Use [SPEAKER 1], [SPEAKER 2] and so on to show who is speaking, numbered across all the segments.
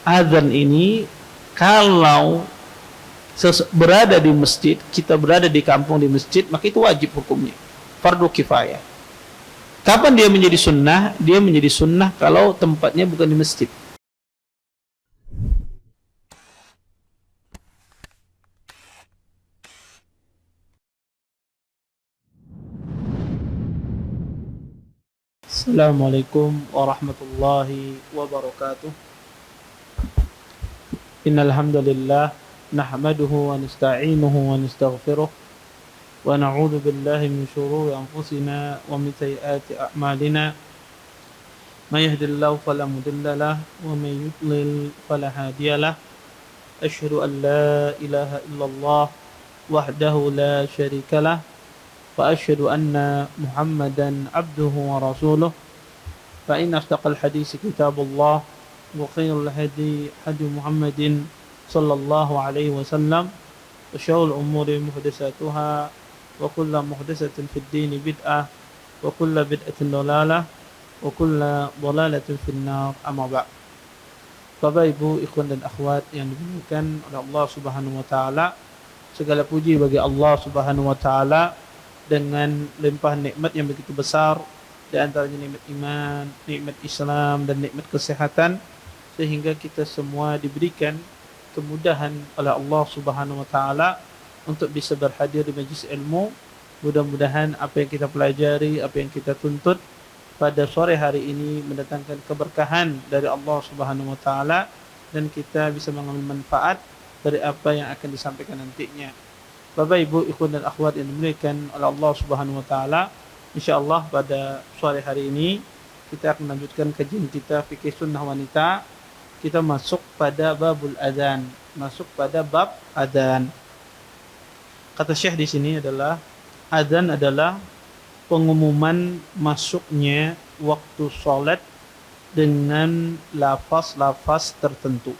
[SPEAKER 1] azan ini kalau berada di masjid, kita berada di kampung di masjid, maka itu wajib hukumnya, fardu kifayah. Kapan dia menjadi sunnah? Dia menjadi sunnah kalau tempatnya bukan di masjid. Assalamualaikum warahmatullahi wabarakatuh. Innal hamdalillah nahmaduhu wa nasta'inuhu wa nastaghfiruh wa na'udzu billahi min shururi anfusina wa min sayyiati a'malina. May yahdihillahu fala mudilla lahu wa may yudlil fala hadiya lahu. Asyhadu an la ilaha illallah wahdahu la syarika lahu wa asyhadu anna Muhammadan abduhu wa rasuluh. Fa inna asdaqal hadits kitabullah wa khairul hadi hadi Muhammadin sallallahu alaihi wasallam wa syarrul umuri muhdatsatuha wa kullu muhdatsatin fid din bid'ah wa kullu bid'atin dalalah wa kullu dalalatin fin nar. Amma ba'd. Bapak Ibu, ikhwan dan akhwat yang dimuliakan oleh Allah Subhanahu wa taala, segala puji bagi Allah Subhanahu wa taala dengan limpahan nikmat yang begitu besar, di antaranya nikmat iman, nikmat Islam, dan nikmat kesehatan, sehingga kita semua diberikan kemudahan oleh Allah Subhanahu wa taala untuk bisa berhadir di majlis ilmu. Mudah-mudahan apa yang kita pelajari, apa yang kita tuntut pada sore hari ini mendatangkan keberkahan dari Allah Subhanahu wa taala, dan kita bisa mengambil manfaat dari apa yang akan disampaikan nantinya. Bapak Ibu, ikhwan dan akhwat yang dimuliakan oleh Allah Subhanahu wa taala, insyaallah pada sore hari ini kita akan melanjutkan kajian kita fikih sunnah wanita. Kita masuk pada babul adzan, masuk pada bab adzan. Kata Syekh di sini adalah adzan adalah pengumuman masuknya waktu salat dengan lafaz-lafaz tertentu.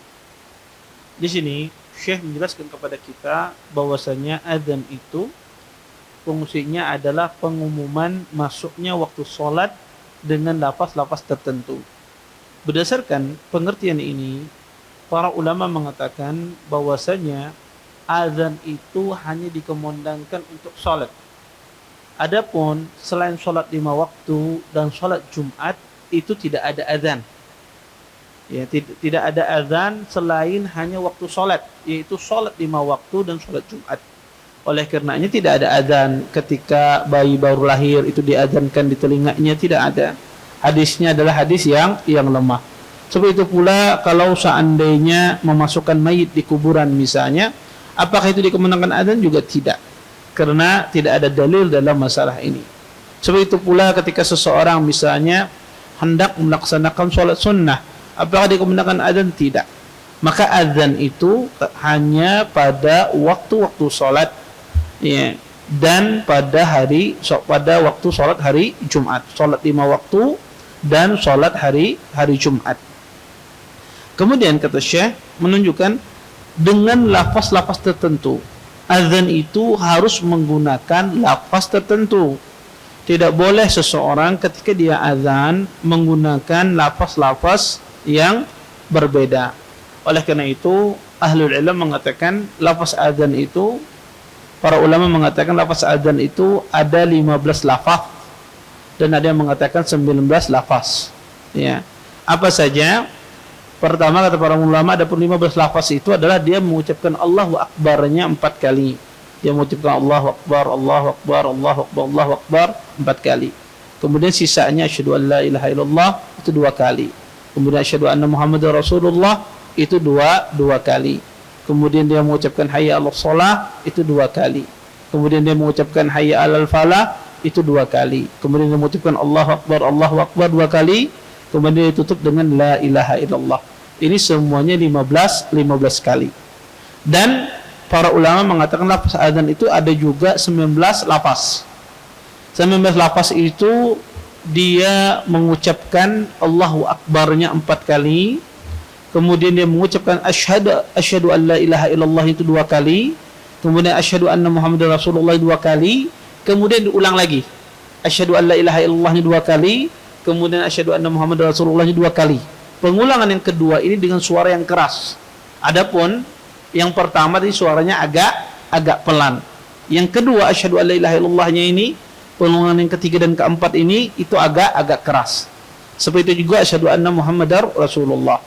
[SPEAKER 1] Di sini Syekh menjelaskan kepada kita bahwasanya adzan itu fungsinya adalah pengumuman masuknya waktu sholat dengan lafaz-lafaz tertentu. Berdasarkan pengertian ini, para ulama mengatakan bahwasanya adzan itu hanya dikumandangkan untuk sholat. Adapun selain sholat 5 waktu dan sholat Jumat, itu tidak ada adzan. Ya, tidak ada azan selain hanya waktu sholat, yaitu sholat 5 waktu dan sholat Jumat. Oleh karenanya tidak ada azan ketika bayi baru lahir itu diazankan di telinganya, tidak ada. Hadisnya adalah hadis yang lemah. Seperti itu pula kalau seandainya memasukkan mayit di kuburan misalnya, apakah itu dikumandangkan azan? Juga tidak, karena tidak ada dalil dalam masalah ini. Seperti itu pula ketika seseorang misalnya hendak melaksanakan sholat sunnah, apakah dikumandangkan azan? Tidak. Maka azan itu hanya pada waktu-waktu sholat, ya, dan pada waktu sholat hari Jumat, sholat 5 waktu dan sholat hari Jumat. Kemudian kata Syekh menunjukkan dengan lafaz-lafaz tertentu. Azan itu harus menggunakan lafaz tertentu. Tidak boleh seseorang ketika dia azan menggunakan lafaz-lafaz yang berbeda. Oleh karena itu ahlul ilm mengatakan lafaz azan itu, para ulama mengatakan lafaz azan itu ada 15 lafaz dan ada yang mengatakan 19 lafaz. Ya. Apa saja? Pertama kata para ulama, adapun 15 lafaz itu adalah dia mengucapkan Allahu Akbar-nya 4 kali. Dia mengucapkan Allahu Akbar, Allahu Akbar, Allahu Akbar, Allahu Akbar 4 kali. Kemudian sisanya asyhadu an la ilaha illallah itu 2 kali. Kemudian asyhadu anna Muhammadar Rasulullah itu dua kali. Kemudian dia mengucapkan hayya 'alas shalah itu 2 kali. Kemudian dia mengucapkan hayya 'alal falah itu 2 kali. Kemudian dia mengucapkan Allahu Akbar 2 kali. Kemudian ditutup dengan la ilaha illallah. Ini semuanya 15 kali. Dan para ulama mengatakan lafaz azan itu ada juga 19 lafaz. 19 lafaz itu dia mengucapkan Allahu Akbar-nya 4 kali. Kemudian dia mengucapkan asyhadu an la ilaha illallah itu 2 kali. Kemudian asyhadu anna Muhammadar Rasulullah 2 kali. Kemudian diulang lagi. Asyhadu an la ilaha illallah 2 kali. Kemudian asyhadu anna Muhammadar Rasulullah 2 kali. Pengulangan yang kedua ini dengan suara yang keras. Adapun yang pertama tadi suaranya agak pelan. Yang kedua asyhadu alla ilaha illallahnya ini, pengulangan yang ketiga dan keempat ini itu agak keras. Seperti itu juga asyhadu anna muhammadar rasulullah.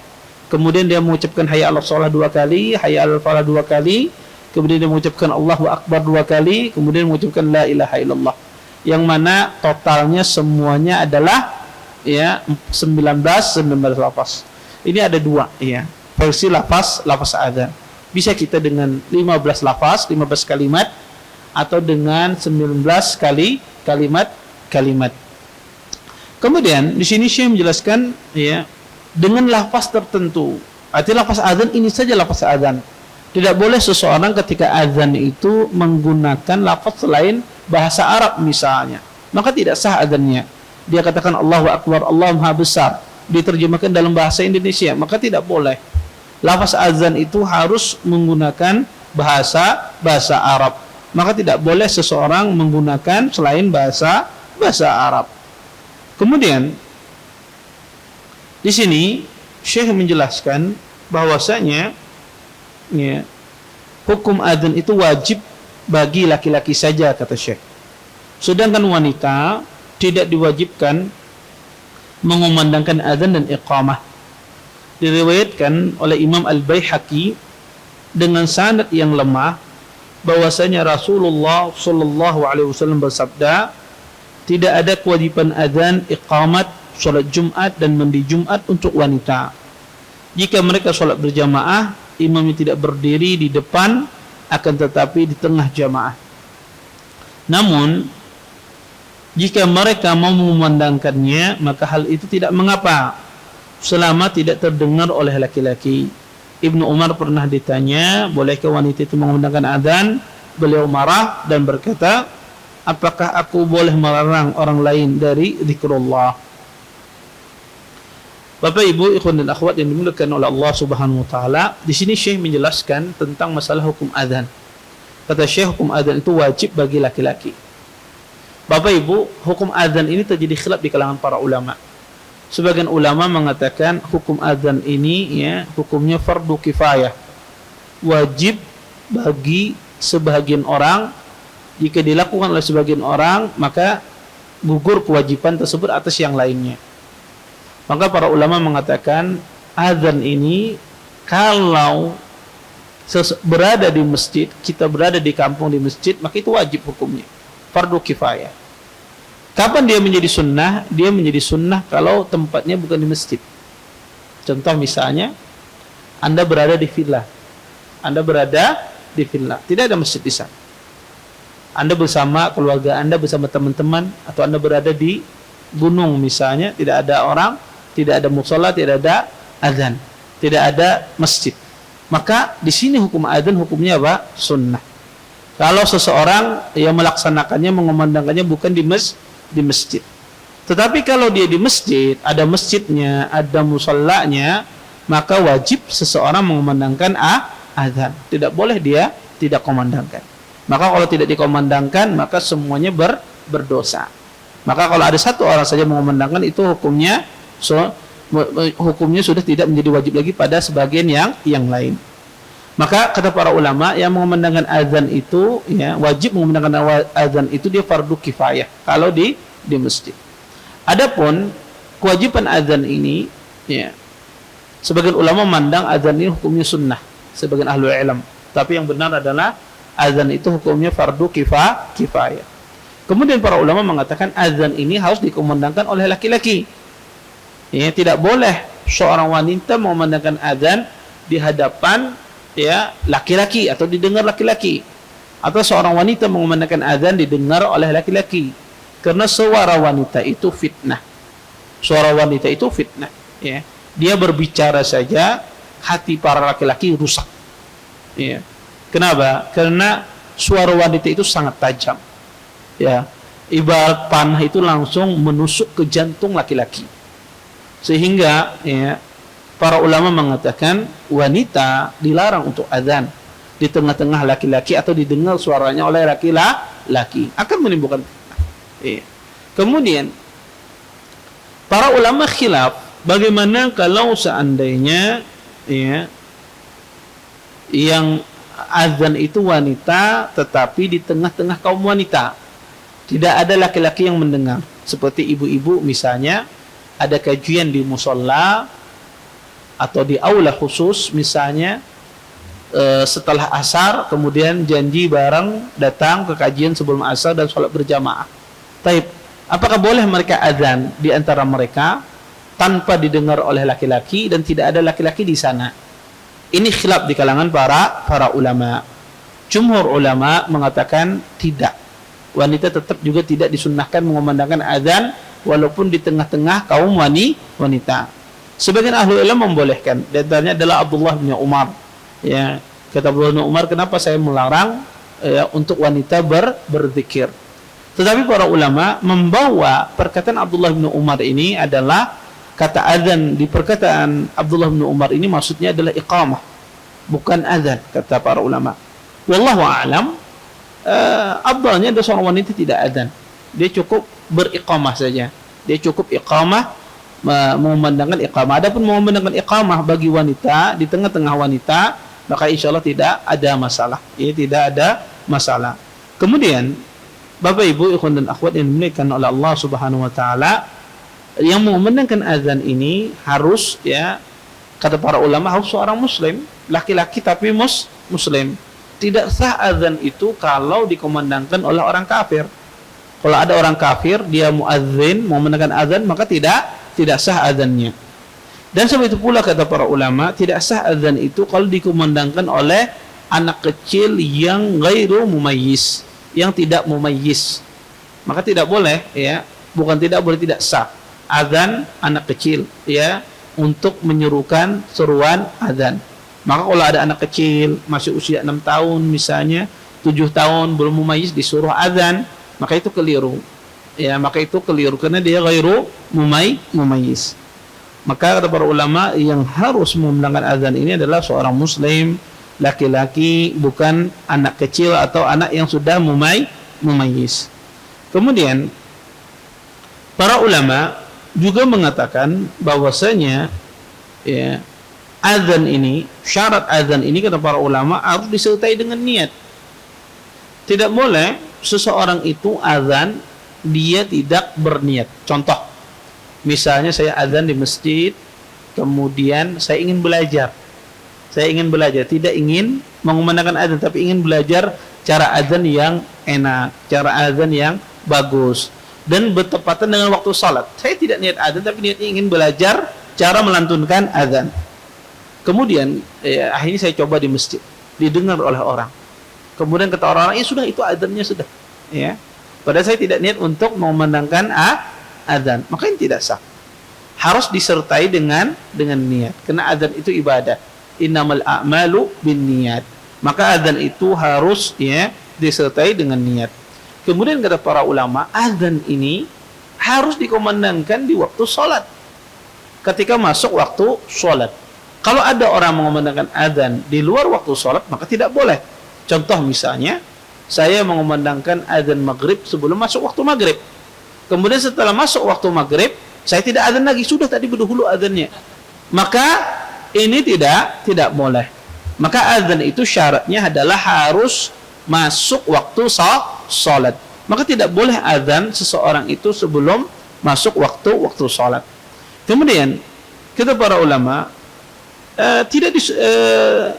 [SPEAKER 1] Kemudian dia mengucapkan hayya 'alas shalah 2 kali, hayya 'alal falah 2 kali, kemudian dia mengucapkan Allahu akbar 2 kali, kemudian mengucapkan la ilaha illallah. Yang mana totalnya semuanya adalah ya 19 lafaz. Ini ada dua ya, versi lafaz adzan. Bisa kita dengan 15 lafaz, 15 kalimat, atau dengan 19 kali kalimat. Kemudian di sini Syekh menjelaskan ya dengan lafaz tertentu. Arti lafaz adzan ini saja lafaz adzan. Tidak boleh seseorang ketika adzan itu menggunakan lafaz selain bahasa Arab misalnya, maka tidak sah adzannya. Dia katakan Allahu akbar, Allah Maha besar, diterjemahkan dalam bahasa Indonesia, maka tidak boleh. Lafaz azan itu harus menggunakan bahasa Arab. Maka tidak boleh seseorang menggunakan selain bahasa Arab. Kemudian di sini Syekh menjelaskan bahwasanya ya, hukum azan itu wajib bagi laki-laki saja, kata Syekh. Sedangkan wanita tidak diwajibkan mengumandangkan azan dan iqamah. Diriwayatkan oleh Imam Al-Baihaqi dengan sanad yang lemah bahwasanya Rasulullah sallallahu alaihi wasallam bersabda, tidak ada kewajiban azan, iqamat, salat Jumat dan mandi Jumat untuk wanita. Jika mereka salat berjamaah, imamnya tidak berdiri di depan, akan tetapi di tengah jamaah. Namun jika mereka mau memandangkannya, maka hal itu tidak mengapa selama tidak terdengar oleh laki-laki. Ibnu Umar pernah ditanya, bolehkah wanita itu mengumandangkan adzan? Beliau marah dan berkata, apakah aku boleh melarang orang lain dari zikrullah? Bapak Ibu, ikhwan dan akhwat yang dimuliakan oleh Allah Subhanahu wa taala, di sini Syekh menjelaskan tentang masalah hukum adzan. Kata Syekh, hukum adzan itu wajib bagi laki-laki. Bapak Ibu, hukum adzan ini terjadi khilaf di kalangan para ulama. Sebagian ulama mengatakan hukum adzan ini ya hukumnya fardu kifayah, wajib bagi sebagian orang. Jika dilakukan oleh sebagian orang, maka gugur kewajiban tersebut atas yang lainnya. Maka para ulama mengatakan adzan ini kalau berada di masjid, kita berada di kampung di masjid, maka itu wajib hukumnya, fardu kifayah. Kapan dia menjadi sunnah? Dia menjadi sunnah kalau tempatnya bukan di masjid. Contoh misalnya, Anda berada di villa. Tidak ada masjid di sana. Anda bersama keluarga Anda, bersama teman-teman, atau Anda berada di gunung misalnya, tidak ada orang, tidak ada musola, tidak ada azan, tidak ada masjid. Maka di sini hukum azan hukumnya apa? Sunnah. Kalau seseorang yang melaksanakannya, mengumandangkannya bukan di masjid. Tetapi kalau dia di masjid, ada masjidnya, ada musallanya, maka wajib seseorang mengumandangkan azan. Tidak boleh dia tidak kumandangkan. Maka kalau tidak dikumandangkan, maka semuanya berdosa. Maka kalau ada satu orang saja mengumandangkan, itu hukumnya sudah tidak menjadi wajib lagi pada sebagian yang lain. Maka kata para ulama, yang mengumandangkan azan itu ya wajib mengumandangkan azan itu dia fardu kifayah kalau di masjid. Adapun kewajiban azan ini ya sebagian ulama memandang azan ini hukumnya sunnah, sebagian ahlul ilm. Tapi yang benar adalah azan itu hukumnya fardu kifayah. Kemudian para ulama mengatakan azan ini harus dikumandangkan oleh laki-laki. Ya, tidak boleh seorang wanita mengumandangkan azan di hadapan ya laki-laki atau didengar laki-laki, atau seorang wanita mengumandangkan azan didengar oleh laki-laki, karena suara wanita itu fitnah. Ya. Dia berbicara saja, hati para laki-laki rusak. Ya. Kenapa? Karena suara wanita itu sangat tajam. Ya. Ibarat panah itu langsung menusuk ke jantung laki-laki. Sehingga ya para ulama mengatakan wanita dilarang untuk azan di tengah-tengah laki-laki atau didengar suaranya oleh laki-laki, akan menimbulkan fitnah. Kemudian para ulama khilaf bagaimana kalau seandainya ya yang azan itu wanita, tetapi di tengah-tengah kaum wanita tidak ada laki-laki yang mendengar, seperti ibu-ibu misalnya ada kajian di musola atau di aula khusus misalnya, setelah asar kemudian janji bareng datang ke kajian sebelum asar dan sholat berjamaah. Taib, apakah boleh mereka azan di antara mereka tanpa didengar oleh laki-laki dan tidak ada laki-laki di sana? Ini khilaf di kalangan para ulama. Jumhur ulama mengatakan tidak. Wanita tetap juga tidak disunnahkan mengumandangkan azan walaupun di tengah-tengah kaum wanita. Sebagian ahli ulama membolehkan. Di antaranya adalah Abdullah bin Umar. Ya, kata Abdullah bin Umar, kenapa saya melarang untuk wanita berzikir? Tetapi para ulama membawa perkataan Abdullah bin Umar ini adalah kata azan di perkataan Abdullah bin Umar ini maksudnya adalah iqamah, bukan azan, kata para ulama. Wallahu a'lam. Afdalnya ada seorang wanita tidak azan, dia cukup beriqamah saja, dia cukup iqamah, mengumandangkan iqamah. Adapun mengumandangkan iqamah bagi wanita di tengah-tengah wanita, maka insyaallah tidak ada masalah. Ini tidak ada masalah. Kemudian Bapak Ibu ikhwan dan akhwat yang dimuliakan oleh Allah Subhanahu wa taala, yang mengumandangkan azan ini harus, ya, kata para ulama, harus seorang muslim, laki-laki tapi muslim. Tidak sah azan itu kalau dikumandangkan oleh orang kafir. Kalau ada orang kafir dia muadzin mengumandangkan azan, maka tidak sah azannya. Dan sebab itu pula kata para ulama, tidak sah azan itu kalau dikumandangkan oleh anak kecil yang ghairu mumayyiz, yang tidak mumayyiz. Maka tidak boleh, ya, bukan tidak boleh, tidak sah azan anak kecil, ya, untuk menyerukan seruan azan. Maka kalau ada anak kecil masih usia 6 tahun misalnya, 7 tahun belum mumayyiz disuruh azan, maka itu keliru. Ya, maka itu keliru karena dia ghairu mumayyiz. Maka kata para ulama, yang harus mengumandangkan azan ini adalah seorang muslim, laki-laki, bukan anak kecil atau anak yang sudah mumayyiz. Kemudian para ulama juga mengatakan bahwasanya, ya, azan ini, syarat azan ini kata para ulama harus disertai dengan niat. Tidak boleh seseorang itu azan dia tidak berniat. Contoh, misalnya saya azan di masjid, kemudian saya ingin belajar. Tidak ingin mengumandangkan azan, tapi ingin belajar cara azan yang enak, cara azan yang bagus, dan bertepatan dengan waktu salat. Saya tidak niat azan, tapi niatnya ingin belajar cara melantunkan azan. Kemudian akhirnya saya coba di masjid, didengar oleh orang. Kemudian kata orang-orang, sudah, itu azannya sudah. Ya, padahal saya tidak niat untuk mengumandangkan azan, maka ini tidak sah. Harus disertai dengan niat, karena azan itu ibadah. Innamal a'malu binniyat. Maka azan itu harus, ya, disertai dengan niat. Kemudian kata para ulama, azan ini harus dikumandangkan di waktu sholat, ketika masuk waktu sholat. Kalau ada orang mengumandangkan azan di luar waktu sholat, maka tidak boleh. Contoh misalnya, saya mengumandangkan azan maghrib sebelum masuk waktu maghrib. Kemudian setelah masuk waktu maghrib, saya tidak azan lagi, sudah tadi berdahulu azannya. Maka ini tidak boleh. Maka azan itu syaratnya adalah harus masuk waktu sholat. Maka tidak boleh azan seseorang itu sebelum masuk waktu sholat. Kemudian kata para ulama,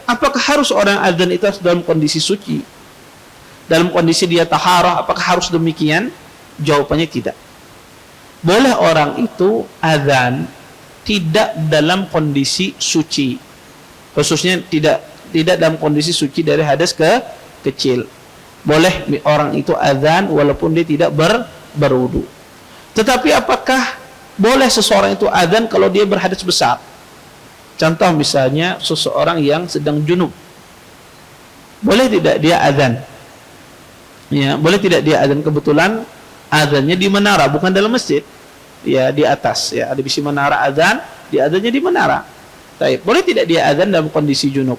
[SPEAKER 1] apakah harus orang azan itu dalam kondisi suci, dalam kondisi dia taharah, apakah harus demikian? Jawabannya tidak. Boleh orang itu azan tidak dalam kondisi suci, khususnya tidak dalam kondisi suci dari hadas kecil. Boleh orang itu azan walaupun dia tidak berwudu. Tetapi apakah boleh seseorang itu azan kalau dia berhadas besar? Contoh misalnya seseorang yang sedang junub, boleh tidak dia azan? Ya, boleh tidak dia azan? Kebetulan azannya di menara, bukan dalam masjid, ya, di atas, ya, ada bisi menara azan, dia azannya di menara. Baik, boleh tidak dia azan dalam kondisi junub?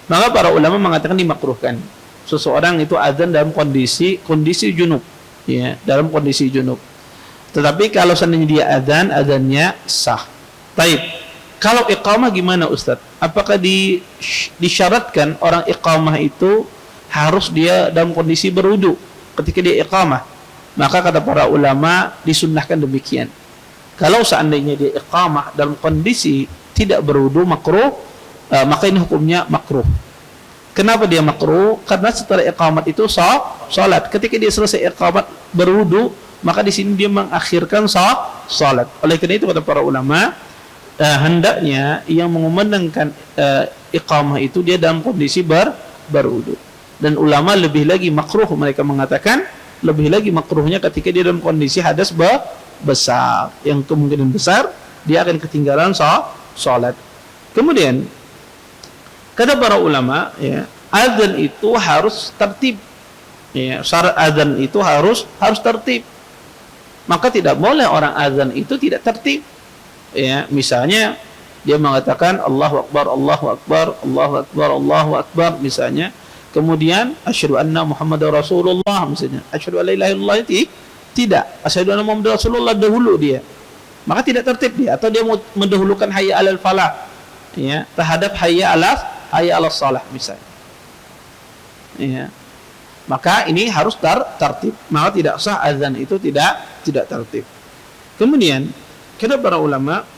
[SPEAKER 1] Maka para ulama mengatakan dimakruhkan seseorang itu azan dalam kondisi junub, ya, dalam kondisi junub. Tetapi kalau seandainya dia azannya sah. Taib. Kalau iqamah gimana Ustaz? Apakah disyaratkan orang iqamah itu harus dia dalam kondisi berwudu ketika dia iqamah? Maka kata para ulama disunnahkan demikian. Kalau seandainya dia iqamah dalam kondisi tidak berwudu makruh, maka ini hukumnya makruh. Kenapa dia makruh? Karena setelah iqamat itu salat. Ketika dia selesai iqamat berwudu, maka di sini dia mengakhirkan salat. Oleh karena itu kata para ulama, hendaknya yang mengumandangkan iqamah itu dia dalam kondisi berwudu. Dan ulama lebih lagi makruh, mereka mengatakan lebih lagi makruhnya ketika dia dalam kondisi hadas besar, yang kemungkinan besar dia akan ketinggalan salat. Kemudian kata para ulama, ya, azan itu harus tertib. Ya, syarat azan itu harus tertib. Maka tidak boleh orang azan itu tidak tertib. Ya, misalnya dia mengatakan Allahu Akbar, Allahu Akbar, Allahu Akbar, Allahu Akbar misalnya. Kemudian asyhadu anna Muhammadar Rasulullah misalnya. Asyhadu an la ilaha illallah tidak. Asyhadu anna Muhammadar Rasulullah dahulu dia. Maka tidak tertib dia, atau dia mendahulukan hayya 'alal falah, ya, terhadap hayya 'alas shalah misalnya. Ya. Maka ini harus tertib. Maka tidak sah azan itu tidak tertib. Kemudian kata para ulama,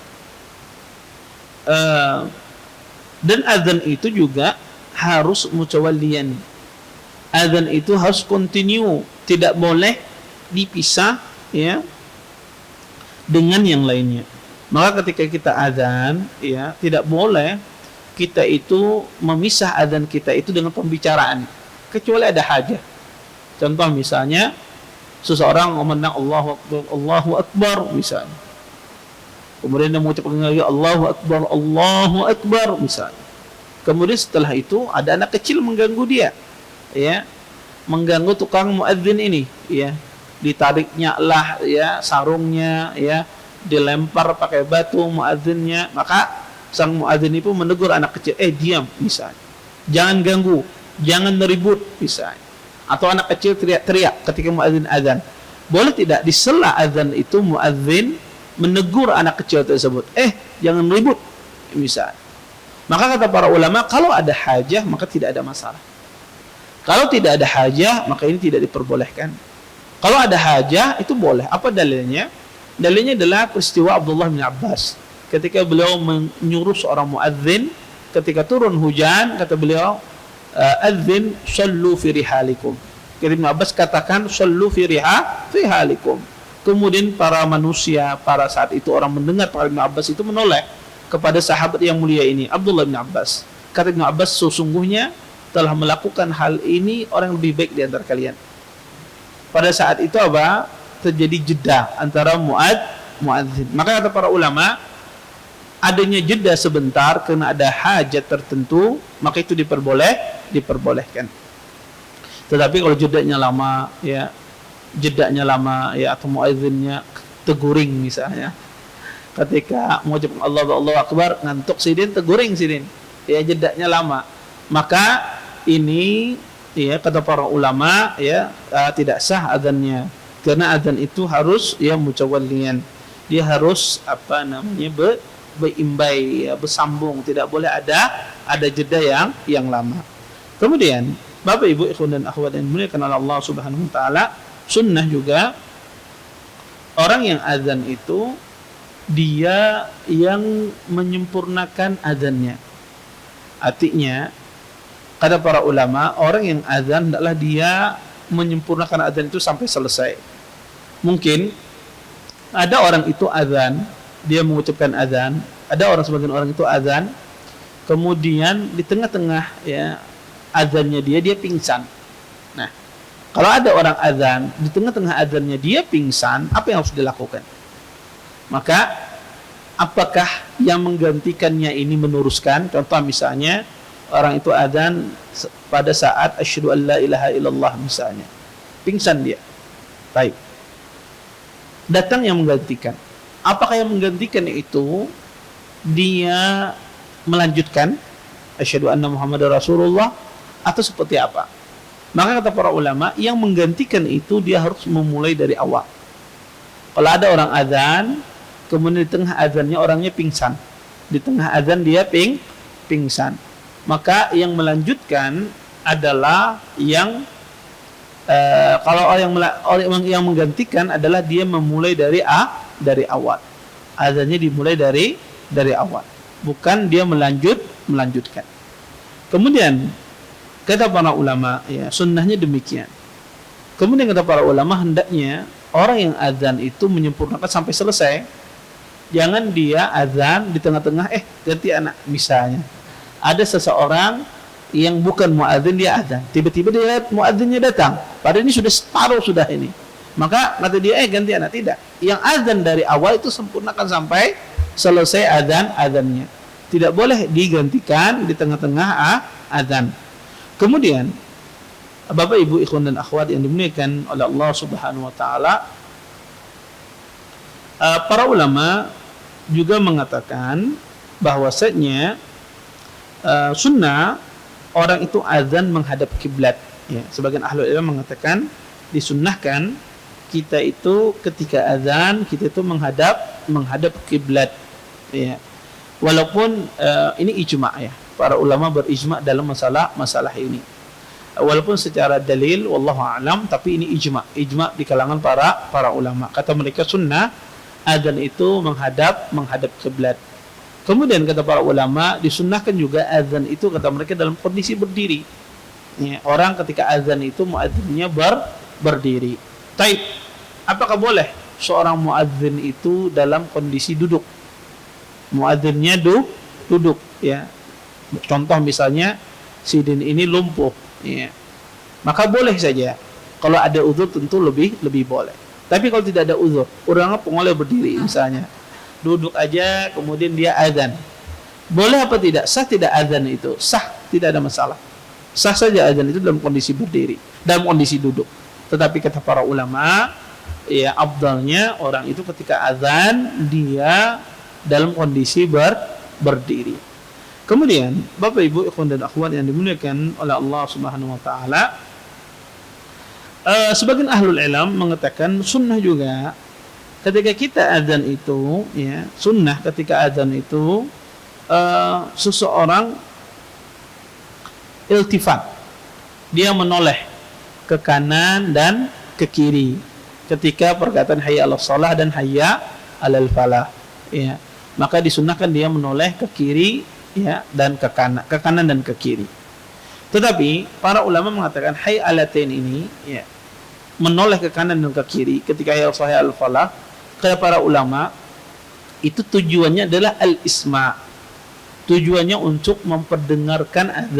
[SPEAKER 1] dan azan itu juga harus mutawalliyan. Azan itu harus continue, tidak boleh dipisah, ya, dengan yang lainnya. Maka ketika kita azan, ya, tidak boleh kita itu memisah azan kita itu dengan pembicaraan, kecuali ada hajat. Contoh misalnya seseorang memandang Allahu Akbar, Allahu Akbar misalnya. Kemudian dia mengucapkan lagi Allahu Akbar, Allahu Akbar misalnya. Kemudian setelah itu ada anak kecil mengganggu dia, ya, mengganggu tukang muadzin ini, ya, ditariknya lah, ya, sarungnya, ya, dilempar pakai batu muadzinnya. Maka sang muadzin itu menegur anak kecil, diam misalnya, jangan ganggu, jangan ribut misalnya. Atau anak kecil teriak-teriak ketika muadzin azan. Boleh tidak di sela azan itu muadzin menegur anak kecil tersebut, jangan ribut misalnya. Maka kata para ulama, kalau ada hajah maka tidak ada masalah. Kalau tidak ada hajah maka ini tidak diperbolehkan. Kalau ada hajah itu boleh. Apa dalilnya? Dalilnya adalah peristiwa Abdullah bin Abbas. Ketika beliau menyuruh seorang muadzin, ketika turun hujan, kata beliau, adzin sallu fi rihalikum. Kata Ibn Abbas katakan sallu fi rihalikum. Kemudian para manusia para saat itu orang mendengar Ibn Abbas itu menoleh kepada sahabat yang mulia ini, Abdullah bin Abbas. Kata Ibn Abbas, sesungguhnya telah melakukan hal ini orang lebih baik di antara kalian. Pada saat itu apa? Terjadi jeda antara muadzin. Maka kata para ulama, adanya jeda sebentar karena ada hajat tertentu, maka itu diperbolehkan. Tetapi kalau jedanya lama, ya, atau muadzinnya teguring misalnya, ketika mengucapkan Allahu Akbar ngantuk sidin, teguring sidin, ya, jedanya lama, maka ini, ya, kata para ulama, ya, tidak sah azannya. Karena azan itu harus, ya, mutawalliyan, dia harus berimbai, ya, bersambung, tidak boleh ada jeda yang lama. Kemudian Bapak Ibu ikhwan dan akhwat yang dimuliakan oleh Allah Subhanahu wa taala, sunnah juga orang yang azan itu dia yang menyempurnakan azannya. Artinya kata para ulama, orang yang azan adalah dia menyempurnakan azan itu sampai selesai. Mungkin ada orang itu azan, dia mengucapkan azan, ada sebagian orang itu azan, kemudian di tengah-tengah, ya, azannya dia pingsan. Nah, kalau ada orang azan, di tengah-tengah azannya dia pingsan, apa yang harus dilakukan? Maka apakah yang menggantikannya ini meneruskan? Contoh misalnya orang itu azan pada saat asyhadu an la ilaha illallah misalnya, pingsan dia. Baik, datang yang menggantikan. Apakah yang menggantikan itu dia melanjutkan asyhadu anna Muhammadar Rasulullah atau seperti apa? Maka kata para ulama, yang menggantikan itu dia harus memulai dari awal. Kalau ada orang azan, kemudian di tengah azannya orangnya pingsan. Di tengah azan dia pingsan. Maka yang melanjutkan adalah yang kalau orang yang menggantikan adalah dia memulai dari awal. Azannya dimulai dari awal, bukan dia melanjutkan. Kemudian kata para ulama, ya sunnahnya demikian. Kemudian kata para ulama, hendaknya orang yang azan itu menyempurnakan sampai selesai. Jangan dia azan di tengah-tengah ganti anak. Misalnya ada seseorang yang bukan muadzin, dia azan, tiba-tiba dia lihat muadzinnya datang, padahal ini sudah separuh sudah ini, maka kata dia ganti anak. Tidak, yang azan dari awal itu sempurnakan sampai selesai azannya. Tidak boleh digantikan di tengah-tengah azan. Kemudian Bapak Ibu ikhwan dan akhwat yang dimuliakan oleh Allah Subhanahu wa taala, para ulama juga mengatakan bahwasanya sunnah orang itu azan menghadap kiblat. Ya, sebagian ahli ilmu mengatakan disunnahkan kita itu ketika azan kita itu menghadap kiblat. Ya, walaupun ini ijma' ya, para ulama berijma' dalam masalah ini. Walaupun secara dalil wallahu a'lam, tapi ini ijma' di kalangan para ulama. Kata mereka sunnah azan itu menghadap kiblat. Kemudian kata para ulama disunnahkan juga azan itu kata mereka dalam kondisi berdiri. Ya, orang ketika azan itu muadzinnya berdiri. Taib. Apakah boleh seorang muadzin itu dalam kondisi duduk? Muadzinnya duduk ya. Contoh misalnya si din ini lumpuh ya. Maka boleh saja. Kalau ada uzur tentu lebih boleh. Tapi kalau tidak ada uzur, orang boleh berdiri misalnya. Duduk aja kemudian dia azan. Boleh apa tidak? Sah tidak azan itu? Sah, tidak ada masalah. Sah saja azan itu dalam kondisi berdiri, dalam kondisi duduk. Tetapi kata para ulama, ya afdalnya orang itu ketika azan dia dalam kondisi berdiri. Kemudian Bapak Ibu ikhwan dan akhwat yang dimuliakan oleh Allah Subhanahu wa taala, sebagian ahlul ilm mengatakan sunnah juga ketika kita azan itu, ya sunnah ketika azan itu seseorang iltifat, dia menoleh ke kanan dan ke kiri ketika perkataan hayya 'alas shalah dan hayya 'alal falah. Ya, maka disunnahkan dia menoleh ke kiri ya dan ke kanan dan ke kiri. Tetapi para ulama mengatakan hayya 'alatain ini ya menoleh ke kanan dan ke kiri ketika hayya 'alas shalah 'alal falah, kata para ulama itu tujuannya adalah al-isma'. Tujuannya untuk memperdengarkan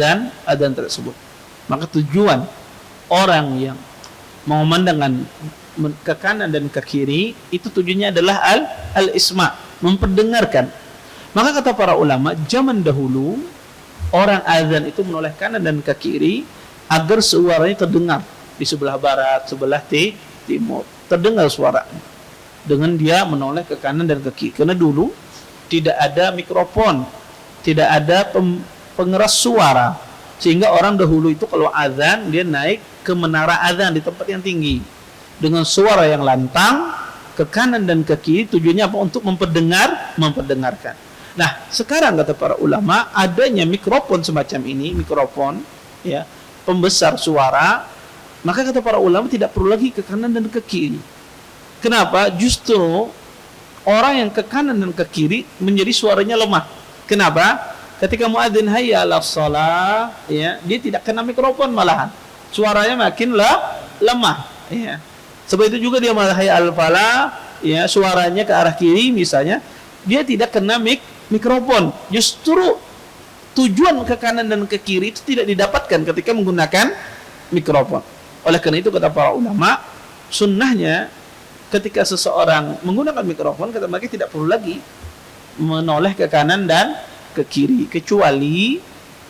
[SPEAKER 1] azan tersebut. Maka tujuan orang yang memandangkan ke kanan dan ke kiri itu tujuannya adalah al-isma', memperdengarkan. Maka kata para ulama zaman dahulu orang azan itu menoleh kanan dan ke kiri agar suaranya terdengar di sebelah barat, sebelah timur, terdengar suaranya dengan dia menoleh ke kanan dan ke kiri. Karena dulu tidak ada mikrofon, tidak ada pengeras suara, sehingga orang dahulu itu kalau azan dia naik ke menara azan di tempat yang tinggi dengan suara yang lantang ke kanan dan ke kiri. Tujuannya apa? Untuk memperdengarkan. Nah, sekarang kata para ulama adanya mikrofon semacam ini, mikrofon ya, pembesar suara, maka kata para ulama tidak perlu lagi ke kanan dan ke kiri. Kenapa? Justru orang yang ke kanan dan ke kiri menjadi suaranya lemah. Kenapa? Ketika muadzin hayya 'alas shalah ya, dia tidak kena mikrofon, malahan suaranya makin lemah ya. Sebab itu juga dia hayya 'alal falah ya, suaranya ke arah kiri misalnya, dia tidak kena mikrofon. Justru tujuan ke kanan dan ke kiri itu tidak didapatkan ketika menggunakan mikrofon. Oleh karena itu kata para ulama, sunnahnya ketika seseorang menggunakan mikrofon, kata mereka tidak perlu lagi menoleh ke kanan dan ke kiri, kecuali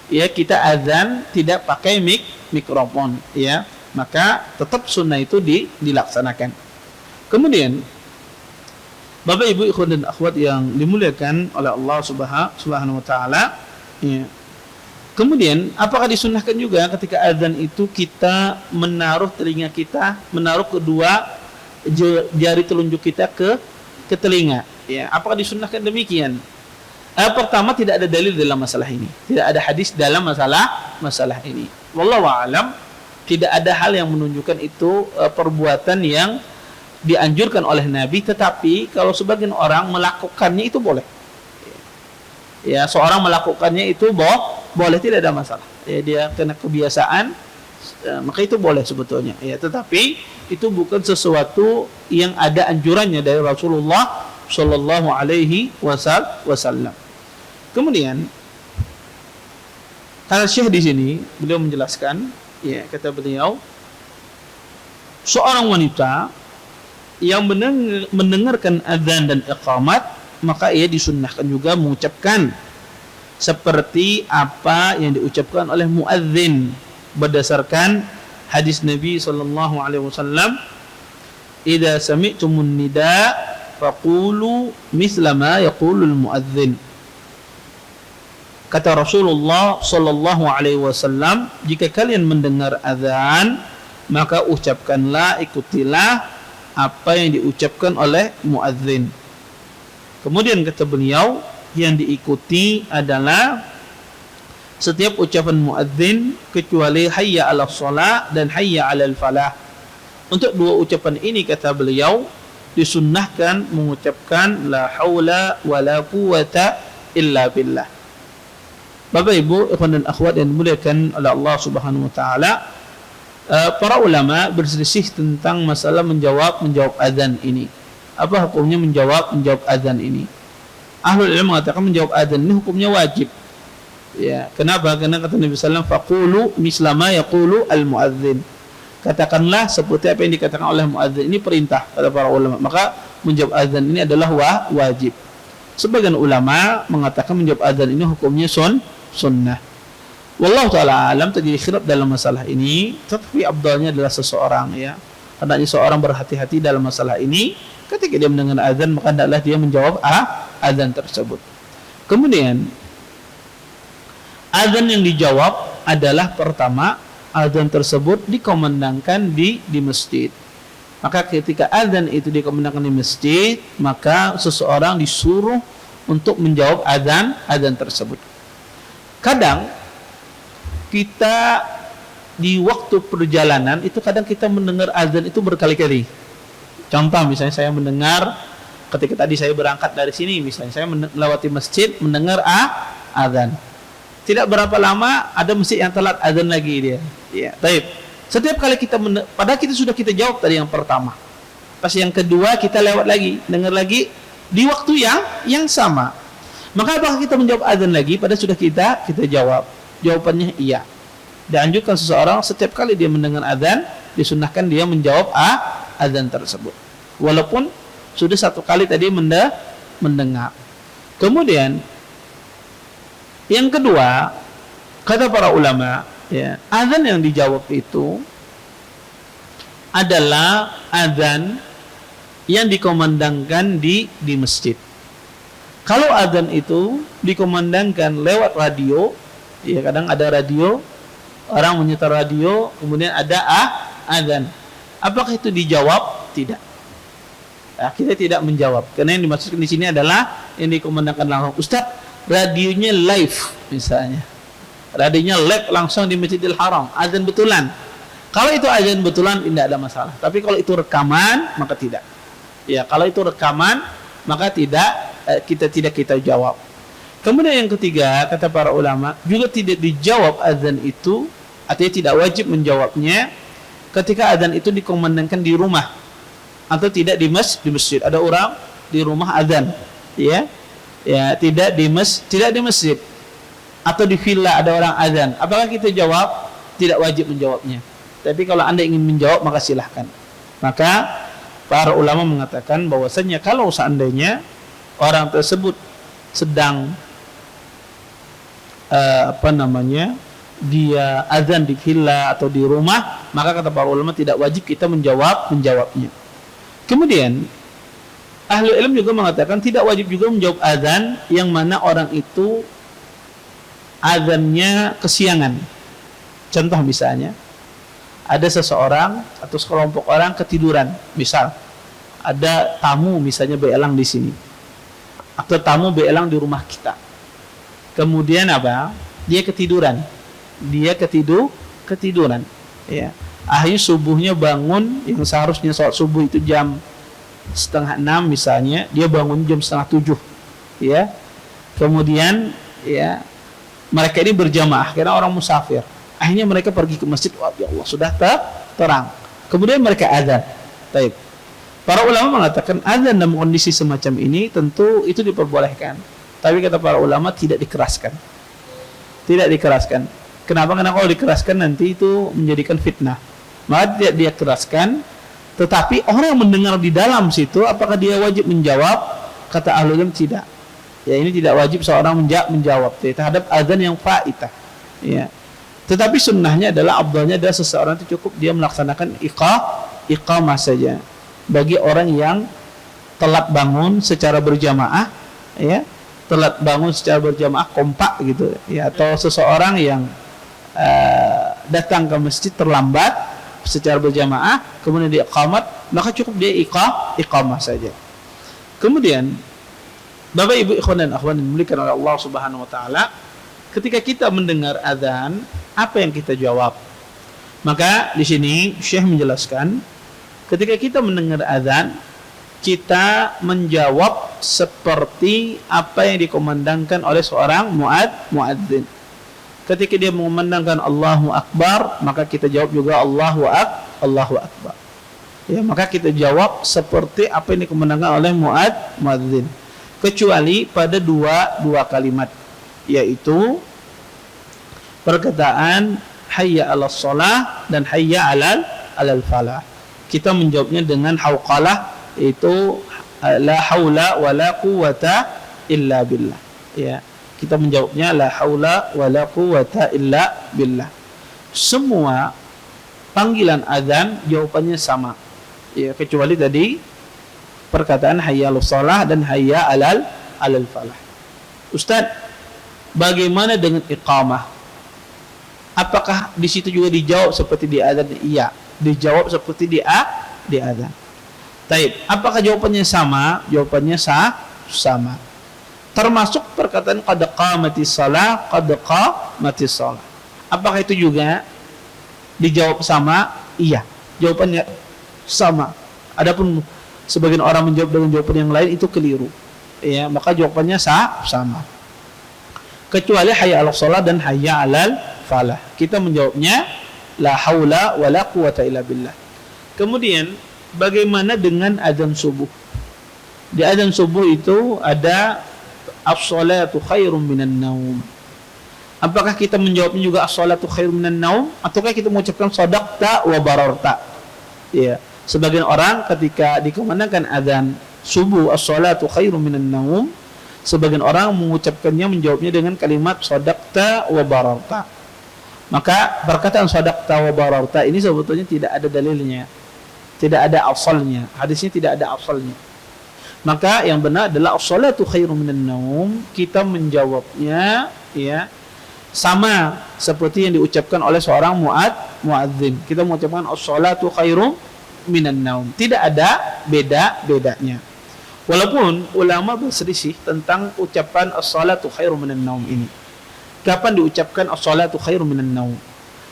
[SPEAKER 1] ya kita azan tidak pakai mikrofon ya, maka tetap sunnah itu dilaksanakan. Kemudian Bapak Ibu ikhwan dan akhwat yang dimuliakan oleh Allah Subhanahu wa taala ya. Kemudian apakah disunnahkan juga ketika azan itu kita menaruh telinga kita, menaruh kedua jari telunjuk kita ke telinga Ya, apakah disunnahkan demikian? Pertama, tidak ada dalil dalam masalah ini. Tidak ada hadis dalam masalah ini. Wallahu a'lam, tidak ada hal yang menunjukkan itu perbuatan yang dianjurkan oleh Nabi, tetapi kalau sebagian orang melakukannya itu boleh. Ya, seorang melakukannya itu boleh, tidak ada masalah. Ya, dia kena kebiasaan, maka itu boleh sebetulnya. Ya, tetapi itu bukan sesuatu yang ada anjurannya dari Rasulullah Shallallahu Alaihi Wasallam. Kemudian kata Syekh di sini, beliau menjelaskan, ya, kata beliau, seorang wanita yang mendengarkan azan dan iqamat, maka ia disunnahkan juga mengucapkan seperti apa yang diucapkan oleh muadzin berdasarkan hadis Nabi sallallahu alaihi wasallam, "Idza sami'tumun nida faqulu mithla ma yaqulul muadzin." Kata Rasulullah sallallahu alaihi wasallam, jika kalian mendengar azan, maka ucapkanlah, ikutilah apa yang diucapkan oleh muadzin. Kemudian kata beliau, yang diikuti adalah setiap ucapan muadzin kecuali hayya 'alas shalah dan hayya 'alal falah. Untuk dua ucapan ini kata beliau disunnahkan mengucapkan la haula wala quwata illa billah. Bapak Ibu, ikhwan dan akhwat yang dimuliakan oleh Allah Subhanahu wa taala, para ulama berselisih tentang masalah menjawab azan ini. Apa hukumnya menjawab azan ini? Ahlul ilmu mengatakan menjawab azan ini hukumnya wajib. Ya, kenapa? Karena kata Nabi sallallahu alaihi wasallam, faqulu misla ma yaqulu al muadzin. Katakanlah seperti apa yang dikatakan oleh muadzin. Ini perintah kata para ulama. Maka menjawab azan ini adalah wajib. Sebagian ulama mengatakan menjawab azan ini hukumnya sunnah. Wallahu ta'ala alam, terjadi khilaf dalam masalah ini, tetapi abdalnya adalah seseorang, ya, hendaknya seorang berhati-hati dalam masalah ini. Ketika dia mendengar azan, maka hendaklah dia menjawab azan tersebut. Kemudian azan yang dijawab adalah pertama, azan tersebut dikumandangkan di masjid. Maka ketika azan itu dikumandangkan di masjid, maka seseorang disuruh untuk menjawab azan tersebut. Kadang kita di waktu perjalanan itu kadang kita mendengar azan itu berkali-kali. Contoh misalnya saya mendengar ketika tadi saya berangkat dari sini, misalnya saya melewati masjid mendengar azan. Tidak berapa lama ada masjid yang telat azan lagi dia. Ya, baik. Setiap kali kita padahal sudah kita jawab tadi yang pertama. Pas yang kedua kita lewat lagi, dengar lagi di waktu yang sama. Maka apakah kita menjawab azan lagi padahal sudah kita jawab? Jawabannya iya. Dianjurkan seseorang setiap kali dia mendengar azan, disunnahkan dia menjawab azan tersebut. Walaupun sudah satu kali tadi mendengar. Kemudian yang kedua, kata para ulama, ya, azan yang dijawab itu adalah azan yang dikumandangkan di masjid. Kalau azan itu dikumandangkan lewat radio, ya, kadang ada radio, orang menyetar radio, kemudian ada azan. Apakah itu dijawab? Tidak. Nah, kita tidak menjawab. Karena yang dimaksudkan di sini adalah yang dikumandangkan langsung. Ustaz, radionya live misalnya. Radionya live langsung di Masjidil Haram, azan betulan. Kalau itu azan betulan tidak ada masalah. Tapi kalau itu rekaman, maka tidak. Ya, kalau itu rekaman, maka kita jawab. Kemudian yang ketiga, kata para ulama, juga tidak dijawab azan itu, artinya tidak wajib menjawabnya ketika azan itu dikumandangkan di rumah atau tidak di masjid. Ada orang di rumah azan, ya, tidak di masjid atau di villa ada orang azan. Apakah kita jawab? Tidak wajib menjawabnya. Tapi kalau Anda ingin menjawab, maka silahkan. Maka para ulama mengatakan bahwasanya kalau seandainya orang tersebut sedang dia azan di villa atau di rumah, maka kata para ulama tidak wajib kita menjawabnya. Kemudian ahli ilmu juga mengatakan tidak wajib juga menjawab azan yang mana orang itu azannya kesiangan. Contoh misalnya ada seseorang atau sekelompok orang ketiduran, misal ada tamu misalnya berelang di sini. atau tamu beelang di rumah kita. Kemudian apa? Dia ketiduran. Ketiduran. Ya. Akhirnya subuhnya bangun, yang seharusnya sholat subuh itu jam 5:30 misalnya, dia bangun jam 6:30. Ya. Kemudian ya, mereka ini berjamaah karena orang musafir. Akhirnya mereka pergi ke masjid. Wah, ya Allah, sudah terang. Kemudian mereka azan. Baik. Para ulama mengatakan azan dalam kondisi semacam ini tentu itu diperbolehkan. Tapi kata para ulama tidak dikeraskan. Tidak dikeraskan. Kenapa? Karena kalau dikeraskan nanti itu menjadikan fitnah. Maka tidak dia keraskan. Tetapi orang yang mendengar di dalam situ, apakah dia wajib menjawab? Kata ahlul ilm tidak. Ya, ini tidak wajib seorang menjawab terhadap azan yang faitah. Ya. Tetapi sunnahnya adalah, afdalnya adalah seseorang itu cukup dia melaksanakan iqamah saja. Bagi orang yang telat bangun secara berjamaah, ya, telat bangun secara berjamaah kompak gitu, ya, atau seseorang yang datang ke masjid terlambat secara berjamaah, kemudian dia iqamat, maka cukup dia iqamah saja. Kemudian Bapak Ibu ikhwan dan akhwat yang dimuliakan oleh Allah Subhanahu wa taala, ketika kita mendengar azan, apa yang kita jawab? Maka di sini Syekh menjelaskan, ketika kita mendengar azan, kita menjawab seperti apa yang dikumandangkan oleh seorang muadzin. Ketika dia mengumandangkan Allahu Akbar, maka kita jawab juga Allahu Akbar. Ya, maka kita jawab seperti apa yang dikumandangkan oleh muadzin. Kecuali pada dua kalimat, yaitu perkataan hayya 'alas shalah dan hayya 'alal falah. Kita menjawabnya dengan hauqalah, yaitu la haula wala quwata illa billah. Ya, kita menjawabnya la haula wala quwata illa billah. Semua panggilan azan jawabannya sama. Ya, kecuali tadi perkataan hayya 'alas shalah dan hayya 'alal falah. Ustaz, bagaimana dengan iqamah? Apakah di situ juga dijawab seperti di azan? Iya, dijawab seperti di azan. Taib. Apakah jawabannya sama? Jawabannya sama. Termasuk perkataan qad qamatis shalah, qad qamatis shalah. Apakah itu juga dijawab sama? Iya, jawabannya sama. Adapun sebagian orang menjawab dengan jawaban yang lain, itu keliru. Ya, maka jawabannya sama. Kecuali hayya 'alas shalah dan hayya 'alal falah. Kita menjawabnya la haula wala quwata illa billah. Kemudian bagaimana dengan azan subuh? Di azan subuh itu ada as-salatu khairum minan naum. Apakah kita menjawabnya juga as-salatu khairum minan naum, ataukah kita mengucapkan shadaqta wa bararta? Ya, sebagian orang ketika dikumandangkan azan subuh as-salatu khairum minan naum, sebagian orang mengucapkannya, menjawabnya dengan kalimat shadaqta wa bararta. Maka perkataan shadaqta wa bararta ini sebetulnya tidak ada dalilnya, tidak ada asalnya, hadisnya tidak ada asalnya. Maka yang benar adalah as-salatu khairum minan naum, kita menjawabnya ya sama seperti yang diucapkan oleh seorang muadzin. Kita mengucapkan as-salatu khairum minan naum, tidak ada bedanya. Walaupun ulama berselisih tentang ucapan as-salatu khairum minan naum ini. Kapan diucapkan as-salatu khairum minan naum?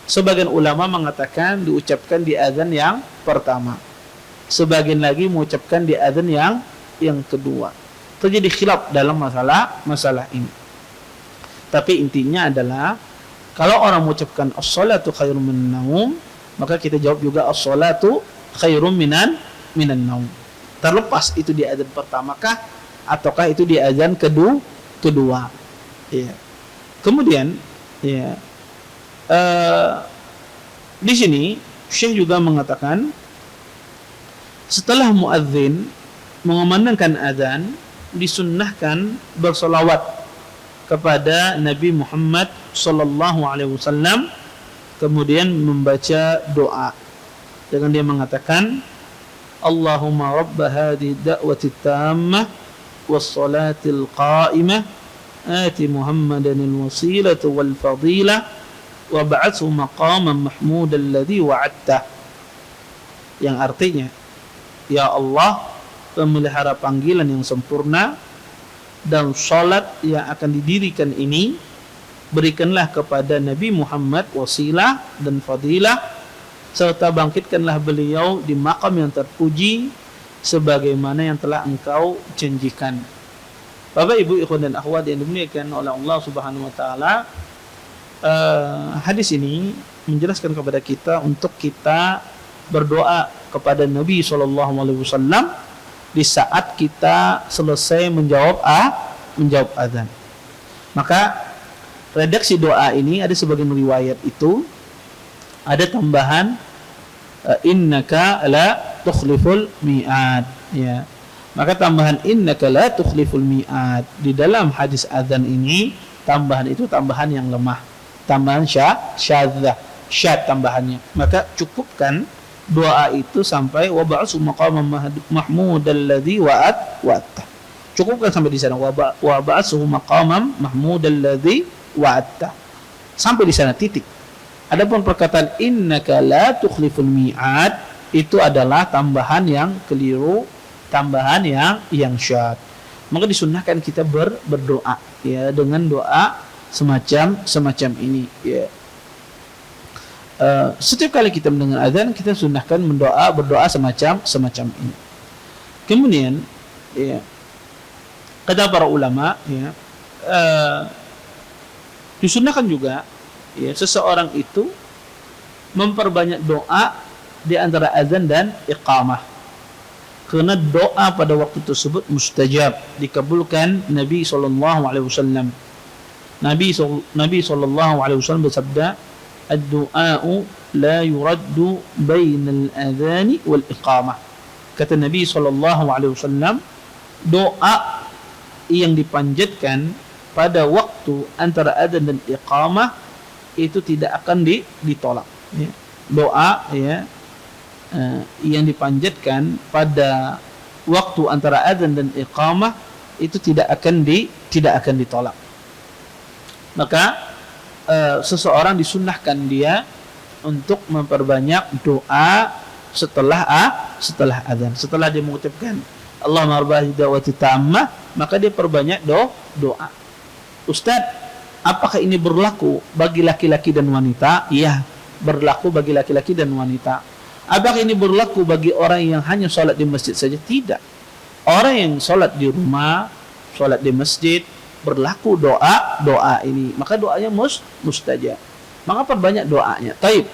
[SPEAKER 1] Sebagian ulama mengatakan diucapkan di azan yang pertama. Sebagian lagi mengucapkan di azan yang kedua. Terjadi khilaf dalam masalah ini. Tapi intinya adalah kalau orang mengucapkan as-salatu khairum minan naum, maka kita jawab juga as-salatu khairum minan naum. Terlepas itu di azan pertamakah ataukah itu di azan kedua. Ya. Kemudian ya, di sini Syekh juga mengatakan setelah muadzin mengumandangkan azan, disunnahkan bersolawat kepada Nabi Muhammad sallallahu alaihi wasallam, kemudian membaca doa dengan dia mengatakan Allahumma rabb hadhihi da'wati tammah was salatil qa'imah ati Muhammadan al-wasilata wal fadilah wa ba'athu maqaman mahmudan alladhi wa'adtah, yang artinya, ya Allah, pemelihara panggilan yang sempurna, dan salat yang akan didirikan ini, berikanlah kepada Nabi Muhammad wasilah dan fadilah, serta bangkitkanlah beliau di makam yang terpuji sebagaimana yang telah engkau janjikan. Bapak, Ibu, ikhwan dan akhwat yang dimuliakan oleh Allah Subhanahu wa taala, hadis ini menjelaskan kepada kita untuk kita berdoa kepada Nabi SAW di saat kita selesai menjawab azan. Maka redaksi doa ini ada sebagian riwayat itu ada tambahan innaka la tukhliful mi'ad, ya. Maka tambahan innaka la tukhliful mi'ad di dalam hadis azan ini, tambahan itu tambahan yang lemah, tambahan syadzah, syad tambahannya. Maka cukupkan doa itu sampai wa ba'su maqamam mahmudal ladzi wa'atta. Cukupkan sampai di sana, wa ba'su maqamam mahmudal ladzi wa'atta. Sampai di sana, titik. Adapun perkataan innaka la tukhliful mi'ad itu adalah tambahan yang keliru, tambahan yang syad. Maka disunnahkan kita berdoa, ya, dengan doa semacam ini, ya. Setiap kali kita mendengar azan, kita sunnahkan berdoa semacam ini. Kemudian, ya, kata para ulama, ya, disunnahkan juga, ya, seseorang itu memperbanyak doa di antara azan dan iqamah, karena doa pada waktu tersebut mustajab, dikabulkan. Nabi SAW bersabda, ad-du'a'u la yuraddu bainal adhani wal iqamah. Kata Nabi SAW, doa yang dipanjatkan pada waktu antara adzan dan iqamah itu tidak akan ditolak, ya. Doa, ya, yang dipanjatkan pada waktu antara adzan dan iqamah itu tidak akan ditolak. Maka seseorang disunnahkan dia untuk memperbanyak doa setelah adzan. Setelah dia mengucapkan Allahumma rabbal da'wati tammah, maka dia perbanyak doa. Ustaz, apakah ini berlaku bagi laki-laki dan wanita? Iya, berlaku bagi laki-laki dan wanita. Apakah ini berlaku bagi orang yang hanya sholat di masjid saja? Tidak. Orang yang sholat di rumah, sholat di masjid, berlaku doa ini. Maka doanya mustajab. Maka perbanyak doanya. Taib,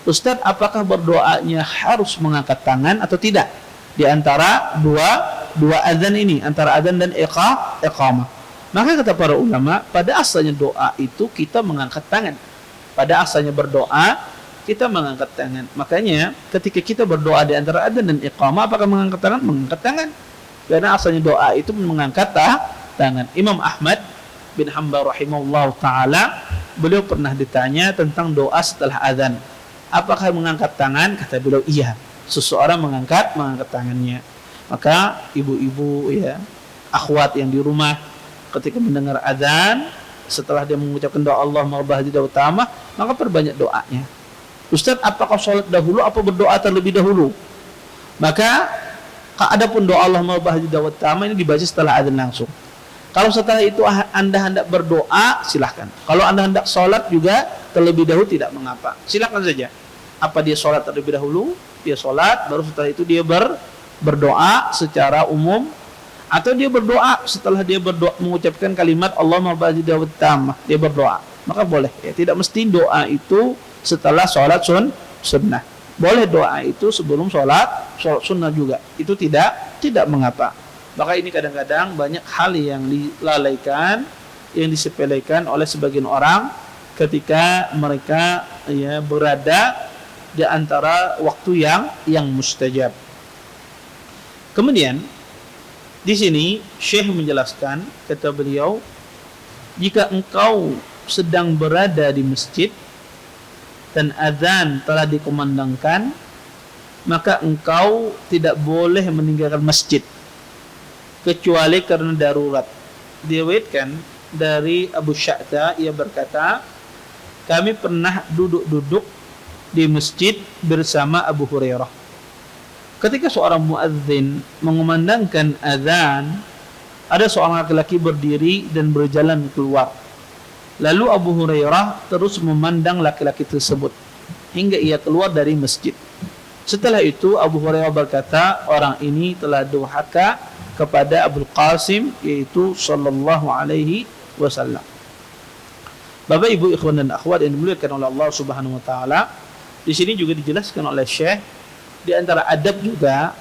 [SPEAKER 1] Ustaz, apakah berdoanya harus mengangkat tangan atau tidak? Di antara dua azan ini, antara azan dan iqamah. Maka kata para ulama, pada asalnya doa itu kita mengangkat tangan. Pada asalnya berdoa kita mengangkat tangan. Makanya ketika kita berdoa di antara adzan dan iqamah, apakah mengangkat tangan? Mengangkat tangan. Karena asalnya doa itu mengangkat tangan. Imam Ahmad bin Hanbal rahimahullah taala, beliau pernah ditanya tentang doa setelah adzan. Apakah mengangkat tangan? Kata beliau, iya. Seseorang mengangkat tangannya. Maka ibu-ibu, ya, akhwat yang di rumah, ketika mendengar adzan, setelah dia mengucapkan doa Allahumma rabbal da'wati tammah, maka perbanyak doanya. Ustaz, apakah sholat dahulu apa berdoa terlebih dahulu? Maka adapun doa Allahumma rabbal da'wati tammah ini dibaca setelah adzan langsung. Kalau setelah itu Anda hendak berdoa, silahkan. Kalau Anda hendak sholat juga terlebih dahulu, tidak mengapa. Silahkan saja. Apa dia sholat terlebih dahulu? Dia sholat, baru setelah itu dia berdoa secara umum. Atau dia berdoa setelah dia mengucapkan kalimat Allahumma rabbal da'wati tammah, dia berdoa. Maka boleh, ya. Tidak mesti doa itu setelah sholat sunnah. Boleh doa itu sebelum sholat sunnah juga. Itu tidak mengapa. Maka ini kadang-kadang banyak hal yang dilalaikan, yang disepelekan oleh sebagian orang ketika mereka, ya, berada di antara waktu yang mustajab. Kemudian di sini Syekh menjelaskan, kata beliau, jika engkau sedang berada di masjid dan azan telah dikumandangkan, maka engkau tidak boleh meninggalkan masjid kecuali karena darurat. Diriwayatkan dari Abu Sya'tha, ia berkata, kami pernah duduk-duduk di masjid bersama Abu Hurairah. Ketika seorang muadzin mengumandangkan azan, ada seorang laki-laki berdiri dan berjalan keluar. Lalu Abu Hurairah terus memandang laki-laki tersebut hingga ia keluar dari masjid. Setelah itu Abu Hurairah berkata, orang ini telah durhaka kepada Abul Qasim, yaitu sallallahu alaihi wasallam. Bapak, Ibu, ikhwan dan akhwat yang dimuliakan oleh Allah Subhanahu wa taala, di sini juga dijelaskan oleh Syekh di antara adab juga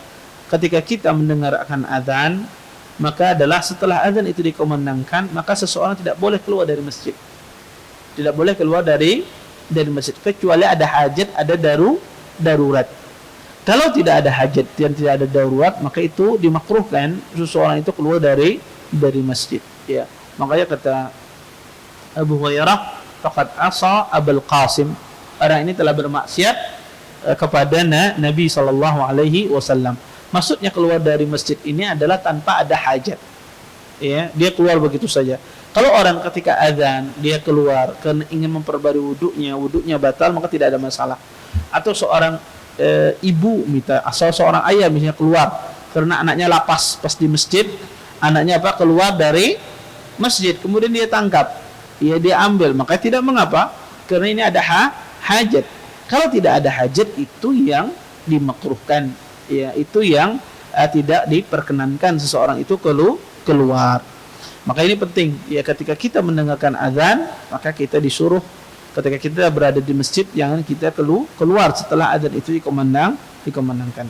[SPEAKER 1] ketika kita mendengarkan azan, maka adalah setelah azan itu dikumandangkan, maka seseorang tidak boleh keluar dari masjid. Tidak boleh keluar dari masjid kecuali ada hajat, ada darurat. Kalau tidak ada hajat dan tidak ada darurat, maka itu dimakruhkan seseorang itu keluar dari masjid, ya. Makanya kata Abu Hurairah, faqad asa Abul Qasim, orang ini telah bermaksiat kepada Nabi sallallahu alaihi wasallam. Maksudnya keluar dari masjid ini adalah tanpa ada hajat, ya, dia keluar begitu saja. Kalau orang ketika azan dia keluar karena ingin memperbarui wudunya batal, maka tidak ada masalah. Atau seorang ibu asal seorang ayah misalnya keluar karena anaknya lapas pas di masjid, anaknya keluar dari masjid, kemudian dia tangkap, ya dia ambil, maka tidak mengapa karena ini ada hajat. Kalau tidak ada hajat, itu yang dimakruhkan, ya, itu yang tidak diperkenankan seseorang itu keluar. Maka ini penting, ya, ketika kita mendengarkan azan, maka kita disuruh ketika kita berada di masjid jangan kita keluar setelah azan itu dikumandangkan.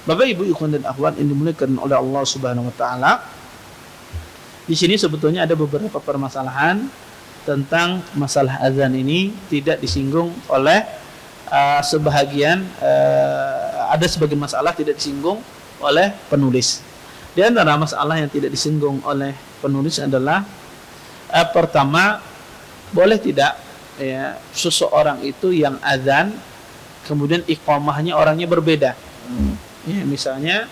[SPEAKER 1] Bapak, Ibu, ikhwan dan akhwat yang dimuliakan oleh Allah Subhanahu wa taala, di sini sebetulnya ada beberapa permasalahan tentang masalah azan ini tidak disinggung oleh sebagian masalah tidak disinggung oleh penulis. Di antara masalah yang tidak disinggung oleh penulis adalah pertama, boleh tidak, ya, seseorang itu yang azan kemudian iqamahnya orangnya berbeda. Ya, misalnya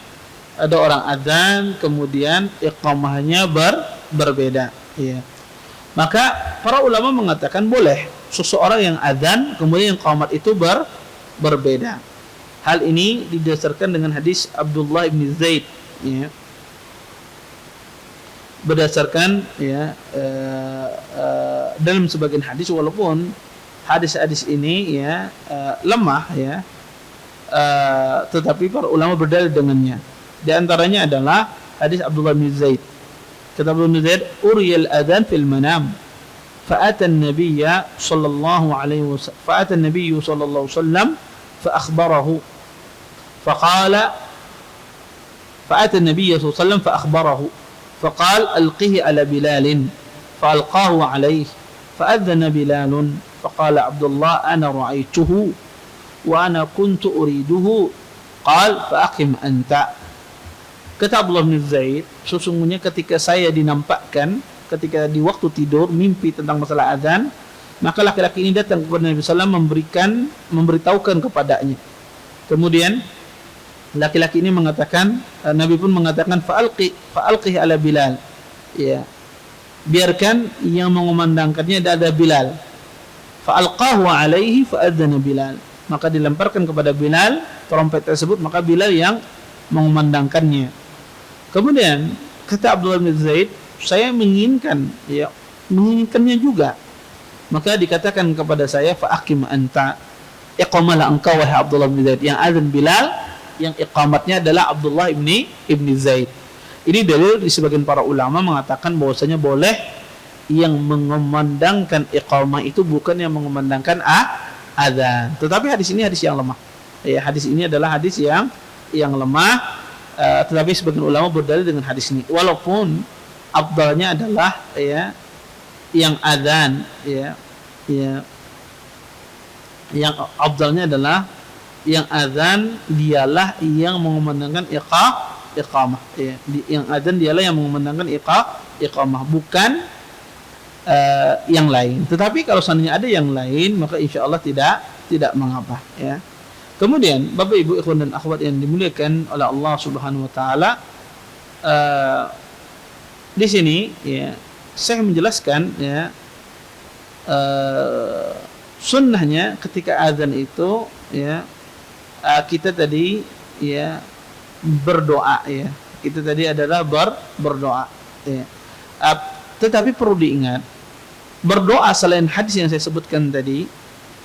[SPEAKER 1] ada orang azan kemudian iqamahnya berbeda, ya. Maka para ulama mengatakan boleh seseorang yang azan kemudian iqamat itu berbeda. Hal ini didasarkan dengan hadis Abdullah bin Zaid, ya. Berdasarkan, ya, dalam sebagian hadis, walaupun hadis-hadis ini, ya, lemah, ya, tetapi para ulama berdalil dengannya. Di antaranya adalah hadis Abdullah bin Zaid. Kata Abdullah bin Zaid, uriyal adzan fil manam, fa'ata an-nabiyya sallallahu alaihi wasallam fa akhbarahu faqala fa'ata an-nabiyya sallallahu alaihi wasallam fa akhbarahu فقال ألقه على بلال فألقاه عليه فأذن بلال فقال عبد الله أنا رأيته وأنا كنت أريده قال فأقم أنت. Kata Abdullah bin Zaid, sesungguhnya ketika saya dinampakkan ketika di waktu tidur mimpi tentang masalah azan, maka laki-laki ini datang kepada Nabi sallallahu alaihi wasallam memberitahukan kepadanya. Kemudian laki-laki ini mengatakan, Nabi pun mengatakan fa'alqih ala Bilal, ya, biarkan yang mengumandangkannya ada Bilal. Fa'alqahu alaihi fa'adzana Bilal, maka dilemparkan kepada Bilal trompet tersebut, maka Bilal yang mengumandangkannya. Kemudian kata Abdullah bin Zaid, saya menginginkannya juga, maka dikatakan kepada saya fa'aqim anta, iqamalah engkau wahai Abdullah bin Zaid, yang azan Bilal, yang iqamatnya adalah Abdullah ibni Zaid. Ini dalil di sebagian para ulama mengatakan bahwasanya boleh yang mengumandangkan iqamah itu bukan yang mengumandangkan azan. Tetapi hadis ini hadis yang lemah. Ya, hadis ini adalah hadis yang lemah. Tetapi sebagian ulama berdalil dengan hadis ini. Walaupun afdalnya adalah, ya, yang azan, ya, yang afdalnya adalah yang azan dialah yang mengumandangkan iqamah, ya. Yang azan dialah yang mengumandangkan iqamah, bukan yang lain. Tetapi kalau seandainya ada yang lain, maka insya Allah tidak mengapa, ya. Kemudian Bapak, Ibu, ikhwan dan akhwat yang dimuliakan oleh Allah Subhanahu wa taala, di sini, ya, saya menjelaskan, ya, sunnahnya ketika azan itu, ya, kita tadi, ya, berdoa, ya. Kita tadi adalah berdoa. Ya. Tetapi perlu diingat, berdoa selain hadis yang saya sebutkan tadi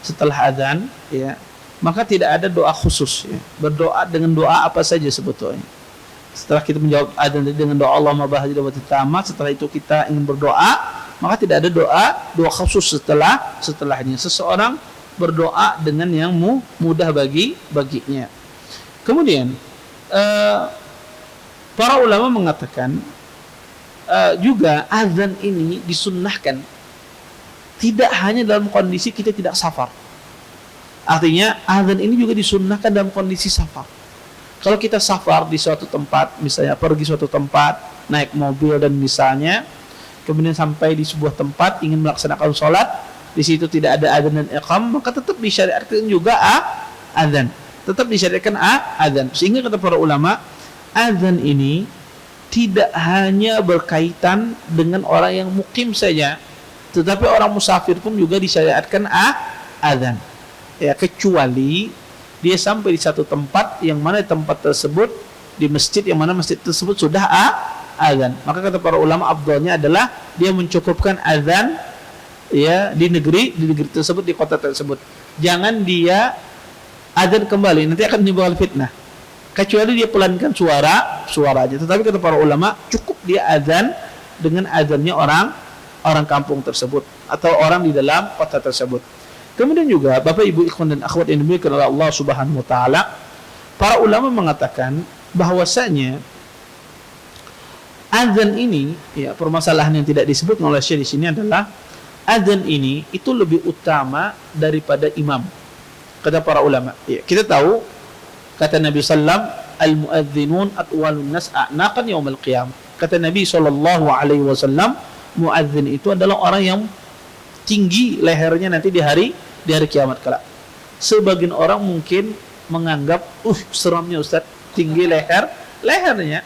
[SPEAKER 1] setelah azan, ya, maka tidak ada doa khusus. Ya. Berdoa dengan doa apa saja sebetulnya. Setelah kita menjawab azan dengan doa Allahumma bahagia wa tamat, setelah itu kita ingin berdoa, maka tidak ada doa khusus setelahnya. Seseorang berdoa dengan yang mudah baginya. Kemudian para ulama mengatakan juga azan ini disunnahkan tidak hanya dalam kondisi kita tidak safar. Artinya azan ini juga disunnahkan dalam kondisi safar. Kalau kita safar di suatu tempat, misalnya pergi suatu tempat, naik mobil dan misalnya, kemudian sampai di sebuah tempat ingin melaksanakan sholat, di situ tidak ada azan dan iqam, maka tetap disyariatkan juga azan. Tetap disyariatkan azan. Sehingga kata para ulama, azan ini tidak hanya berkaitan dengan orang yang mukim saja, tetapi orang musafir pun juga disyariatkan azan. Ya, kecuali dia sampai di satu tempat yang mana tempat tersebut di masjid yang mana masjid tersebut sudah azan. Maka kata para ulama afdalnya adalah dia mencukupkan azan ya di negeri tersebut, di kota tersebut. Jangan dia azan kembali, nanti akan menimbulkan fitnah. Kecuali dia pelankan suara aja. Tetapi kata para ulama cukup dia azan dengan azannya orang kampung tersebut atau orang di dalam kota tersebut. Kemudian juga Bapak Ibu ikhwan dan akhwat yang dimuliakan oleh Allah Subhanahu wa taala, para ulama mengatakan bahwasanya azan ini, ya, permasalahan yang tidak disebut oleh Syekh di sini adalah azan ini itu lebih utama daripada imam. Kata para ulama, ya, kita tahu kata Nabi sallam, al-muadzinun atwalun nas a'naqan yaumil qiyamah. Kata Nabi sallallahu alaihi wasallam, muadzin itu adalah orang yang tinggi lehernya nanti di hari kiamat kelak. Sebagian orang mungkin menganggap, seramnya Ustaz, tinggi lehernya.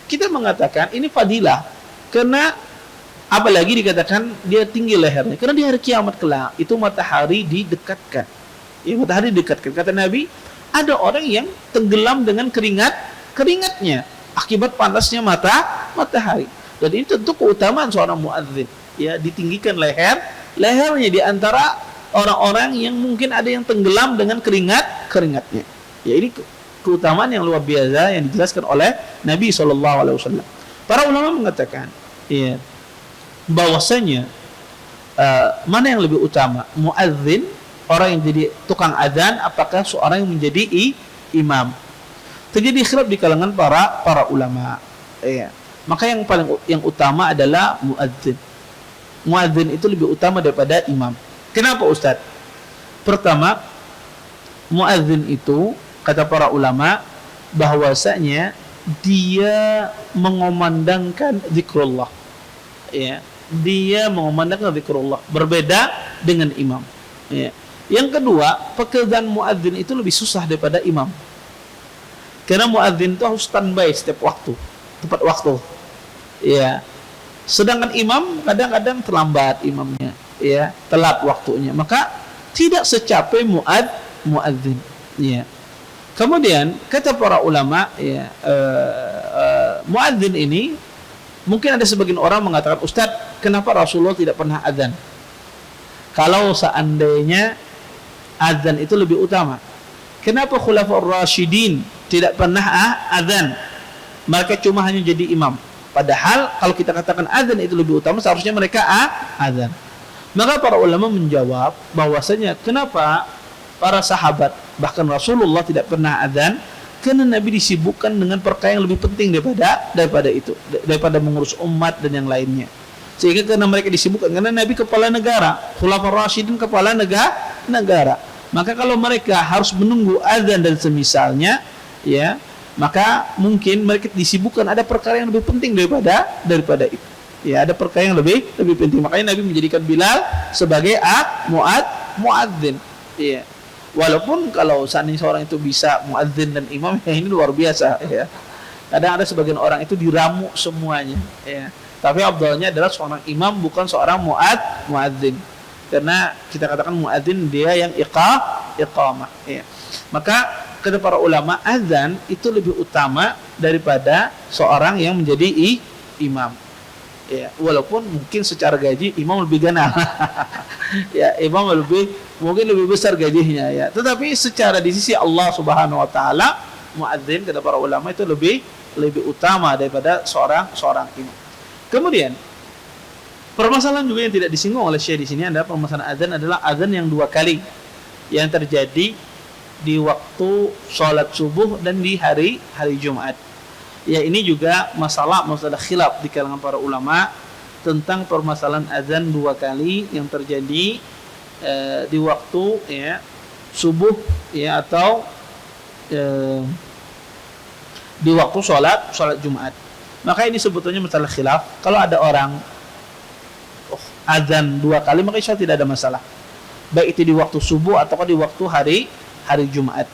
[SPEAKER 1] Kita mengatakan ini fadilah, karena apalagi dikatakan dia tinggi lehernya, karena di hari kiamat kelak itu matahari didekatkan. Ya, matahari didekatkan. Kata Nabi, ada orang yang tenggelam dengan keringatnya akibat panasnya matahari. Dan ini tentu keutamaan seorang muadzin. Ya, ditinggikan lehernya di antara orang-orang yang mungkin ada yang tenggelam dengan keringatnya. Ya, ini keutamaan yang luar biasa yang dijelaskan oleh Nabi SAW. Para ulama mengatakan, ya, bahwasanya mana yang lebih utama, muadzin, orang yang jadi tukang azan, apakah seorang yang menjadi imam? Terjadi khilaf di kalangan para ulama. Ya. Maka yang utama adalah muadzin. Muadzin itu lebih utama daripada imam. Kenapa Ustaz? Pertama, muadzin itu kata para ulama bahwasanya dia mengomandangkan zikrullah. Ya, dia mengomandangkan zikrullah, berbeda dengan imam. Ya. Yang kedua, pekerjaan muadzin itu lebih susah daripada imam. Karena muadzin itu harus standby setiap waktu, tepat waktu. Ya. Sedangkan imam kadang-kadang terlambat imamnya, ya, telat waktunya. Maka tidak secapek muadzin. Ya. Kemudian kata para ulama, ya, muadzin ini mungkin ada sebagian orang mengatakan, Ustaz, kenapa Rasulullah tidak pernah azan? Kalau seandainya azan itu lebih utama, kenapa Khulafaur Rasyidin tidak pernah azan? Mereka cuma hanya jadi imam. Padahal kalau kita katakan azan itu lebih utama, seharusnya mereka azan. Maka para ulama menjawab bahwasanya kenapa para sahabat bahkan Rasulullah tidak pernah azan? Karena Nabi disibukkan dengan perkara yang lebih penting daripada itu, daripada mengurus umat dan yang lainnya. Sehingga karena mereka disibukkan, karena Nabi kepala negara, Khulafaur Rasyidin kepala negara. Maka kalau mereka harus menunggu azan dan semisalnya, ya, maka mungkin mereka disibukkan ada perkara yang lebih penting daripada itu. Ya, ada perkara yang lebih penting. Makanya Nabi menjadikan Bilal sebagai muadzin. Ya. Walaupun kalau seandainya seorang itu bisa muadzin dan imam, ya ini luar biasa. Ya. Kadang ada sebagian orang itu diramu semuanya. Ya. Tapi afdalnya adalah seorang imam, bukan seorang muadzin. Karena kita katakan muadzin dia yang iqamah. Ya. Maka kata para ulama, azan itu lebih utama daripada seorang yang menjadi imam. Ya, walaupun mungkin secara gaji imam lebih ganal. Ya, imam mungkin lebih besar gajinya ya. Tetapi secara di sisi Allah Subhanahu wa taala, muadzin kata para ulama itu lebih utama daripada seorang imam. Kemudian permasalahan juga yang tidak disinggung oleh Syekh di sini adalah permasalahan azan adalah azan yang 2 kali yang terjadi di waktu sholat subuh dan di hari Jumat. Ya, ini juga masalah khilaf di kalangan para ulama tentang permasalahan azan 2 kali yang terjadi di waktu ya subuh ya atau di waktu sholat Jumat. Maka ini sebetulnya masalah khilaf. Kalau ada orang azan 2 kali maka insya Allah tidak ada masalah. Baik itu di waktu subuh ataukah di waktu hari Jumat.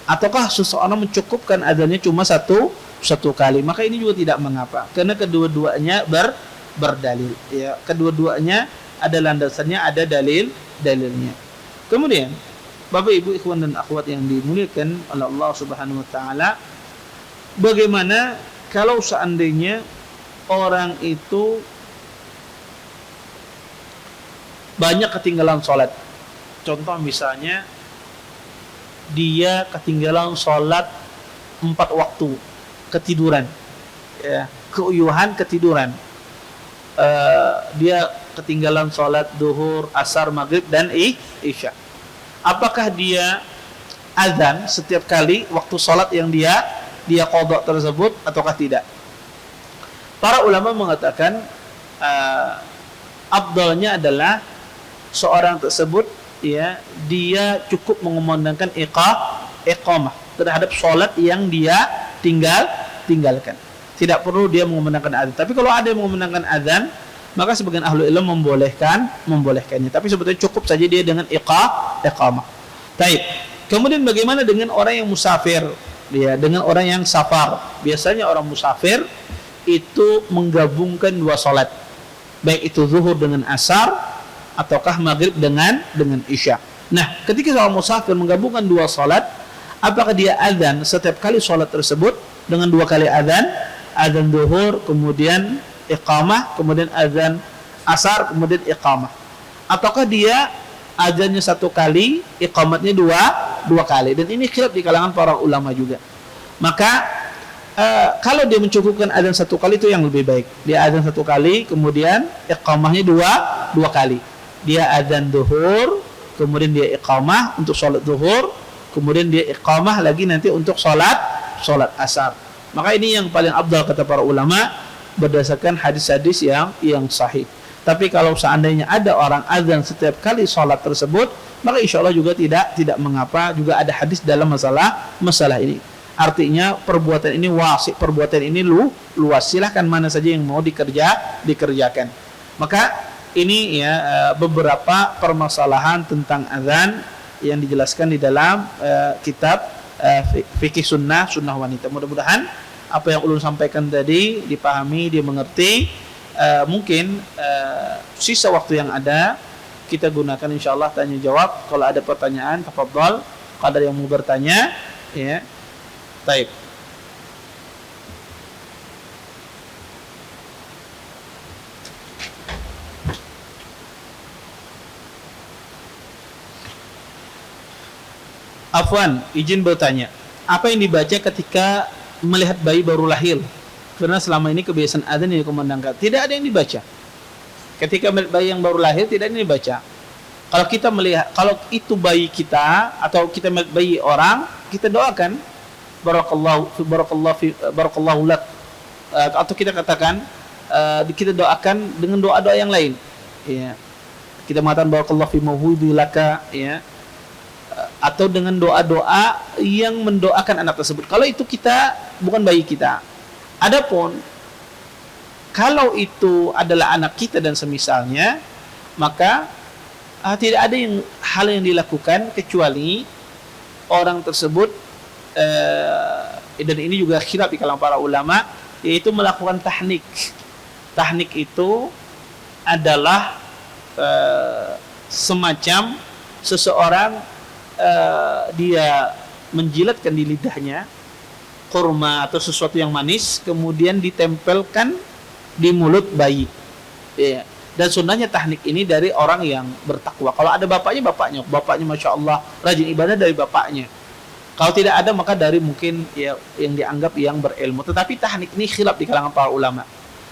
[SPEAKER 1] Ataukah seseorang mencukupkan azannya cuma satu kali, maka ini juga tidak mengapa karena kedua-duanya berdalil ya, kedua-duanya ada landasannya, ada dalilnya. Kemudian Bapak Ibu ikhwan dan akhwat yang dimuliakan oleh Allah Subhanahu wa taala, bagaimana kalau seandainya orang itu banyak ketinggalan sholat? Contoh misalnya dia ketinggalan sholat 4 waktu, ketiduran ya, keuyuhan ketiduran, dia ketinggalan sholat duhur, asar, maghrib dan isya. Apakah dia azan setiap kali waktu sholat yang dia qadha tersebut ataukah tidak? Para ulama mengatakan afdalnya adalah seorang tersebut ya dia cukup mengumandangkan iqamah terhadap sholat yang dia tinggalkan. Tidak perlu dia mengumandangkan azan. Tapi kalau ada yang mengumandangkan azan, maka sebagian ahlu ilmu membolehkannya. Tapi sebetulnya cukup saja dia dengan iqamah. Taib. Kemudian bagaimana dengan orang yang musafir? Dia dengan orang yang safar. Biasanya orang musafir itu menggabungkan 2 sholat, baik itu zuhur dengan asar ataukah maghrib dengan isya. Nah, ketika seorang musafir menggabungkan 2 sholat, apakah dia azan setiap kali sholat tersebut dengan 2 kali azan zuhur, kemudian iqamah, kemudian azan asar, kemudian iqamah, ataukah dia azannya 1 kali, iqamatnya 2 kali? Dan ini khilaf di kalangan para ulama juga. Maka kalau dia mencukupkan azan 1 kali itu yang lebih baik. Dia azan 1 kali, kemudian iqamahnya 2 kali. Dia azan zuhur, kemudian dia iqamah untuk sholat zuhur, kemudian dia iqamah lagi nanti untuk sholat asar. Maka ini yang paling afdal kata para ulama berdasarkan hadis-hadis yang sahih. Tapi kalau seandainya ada orang azan setiap kali sholat tersebut, maka insya Allah juga tidak mengapa. Juga ada hadis dalam masalah ini. Artinya perbuatan ini wasi, perbuatan ini luas. Silahkan mana saja yang mau dikerjakan. Maka ini ya beberapa permasalahan tentang azan yang dijelaskan di dalam kitab fikih sunnah wanita. Mudah-mudahan apa yang ulun sampaikan tadi dipahami, dimengerti. Mungkin sisa waktu yang ada kita gunakan insyaallah tanya jawab. Kalau ada pertanyaan, tafadhol. Kalau ada yang mau bertanya, ya. Baik. Afwan, izin bertanya. Apa yang dibaca ketika melihat bayi baru lahir? Karena selama ini kebiasaan adzan yang dikumandangkan. Tidak ada yang dibaca. Ketika melihat bayi yang baru lahir tidak ada yang dibaca. Kalau kita melihat, kalau itu bayi kita atau kita melihat bayi orang, kita doakan barakallahu lak, atau kita katakan kita doakan dengan doa-doa yang lain. Ya. Kita mengatakan barakallahu fi mawhudi laka, ya. Atau dengan doa-doa yang mendoakan anak tersebut. Kalau itu kita bukan bayi kita. Adapun kalau itu adalah anak kita dan semisalnya, maka tidak ada hal yang dilakukan kecuali orang tersebut, dan ini juga khilaf di kalangan para ulama, yaitu melakukan tahnik. Tahnik itu adalah semacam seseorang dia menjilatkan di lidahnya kurma atau sesuatu yang manis, kemudian ditempelkan di mulut bayi. Ya. Dan sunnahnya tahnik ini dari orang yang bertakwa. Kalau ada bapaknya masya Allah rajin ibadah dari bapaknya. Kalau tidak ada maka dari mungkin ya yang dianggap yang berilmu. Tetapi tahnik ini khilaf di kalangan para ulama.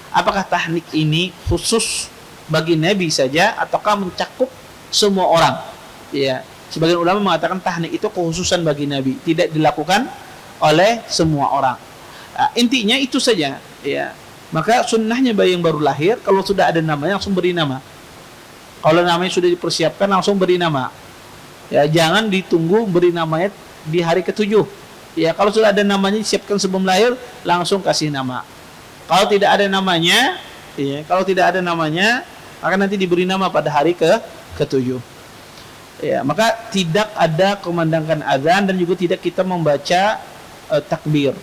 [SPEAKER 1] Apakah tahnik ini khusus bagi Nabi saja ataukah mencakup semua orang? Ya, sebagian ulama mengatakan tahnik itu kekhususan bagi Nabi, tidak dilakukan oleh semua orang. Nah, intinya itu saja. Ya, maka sunnahnya bayi yang baru lahir kalau sudah ada namanya langsung beri nama. Kalau namanya sudah dipersiapkan langsung beri nama. Ya, jangan ditunggu beri namanya di hari ke-7. Ya, kalau sudah ada namanya disiapkan sebelum lahir, langsung kasih nama. Kalau tidak ada namanya, maka nanti diberi nama pada hari ke-7. Ya, maka tidak ada kumandangkan azan dan juga tidak kita membaca takbir.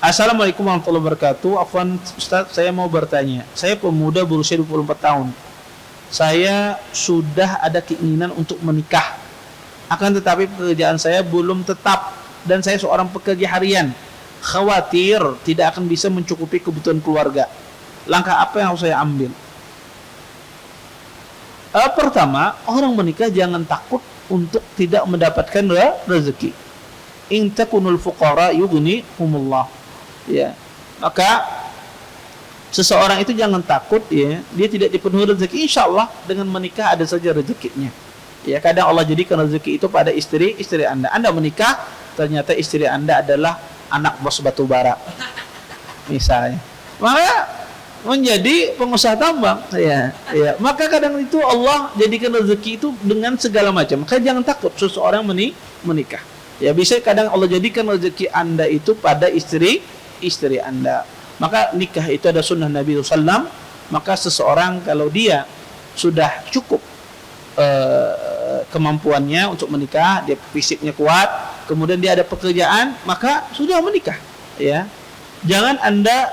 [SPEAKER 1] Assalamualaikum warahmatullahi wabarakatuh. Afwan Ustaz, saya mau bertanya. Saya pemuda berusia 24 tahun. Saya sudah ada keinginan untuk menikah. Akan tetapi pekerjaan saya belum tetap dan saya seorang pekerja harian. Khawatir tidak akan bisa mencukupi kebutuhan keluarga. Langkah apa yang harus saya ambil? Pertama, orang menikah jangan takut untuk tidak mendapatkan rezeki. In takunul fuqara yughnihumullah. Ya. Maka seseorang itu jangan takut ya, dia tidak dipenuhi rezeki, insyaallah dengan menikah ada saja rezekinya. Ya, kadang Allah jadikan rezeki itu pada istri Anda. Anda menikah, ternyata istri Anda adalah anak bos batu bara. Misalnya. Maka menjadi pengusaha tambang. Ya. Maka kadang itu Allah jadikan rezeki itu dengan segala macam. Maka jangan takut seseorang menikah. Ya, bisa kadang Allah jadikan rezeki Anda itu pada istri Anda. Maka nikah itu ada sunnah Nabi SAW. Maka seseorang kalau dia sudah cukup kemampuannya untuk menikah, dia fisiknya kuat, kemudian dia ada pekerjaan, maka sudah menikah. Ya, jangan Anda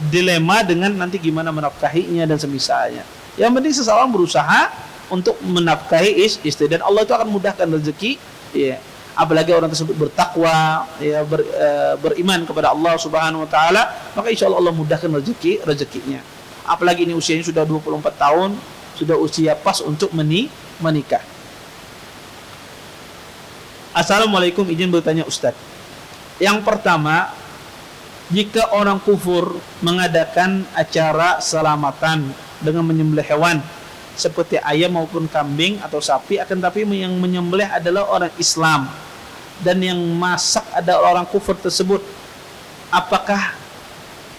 [SPEAKER 1] dilema dengan nanti gimana menafkahinya dan semisalnya. Yang penting seseorang berusaha untuk menafkahi istri dan Allah itu akan mudahkan rezeki. Ya, apalagi orang tersebut bertakwa, ya, beriman kepada Allah Subhanahu Wa Taala, maka insya Allah mudahkan rezekinya. Apalagi ini usianya sudah 24 tahun. Sudah usia pas untuk menikah. Assalamualaikum, izin bertanya Ustaz. Yang pertama, jika orang kufur mengadakan acara selamatan dengan menyembelih hewan seperti ayam maupun kambing atau sapi, akan tapi yang menyembelih adalah orang Islam dan yang masak adalah orang kufur tersebut, apakah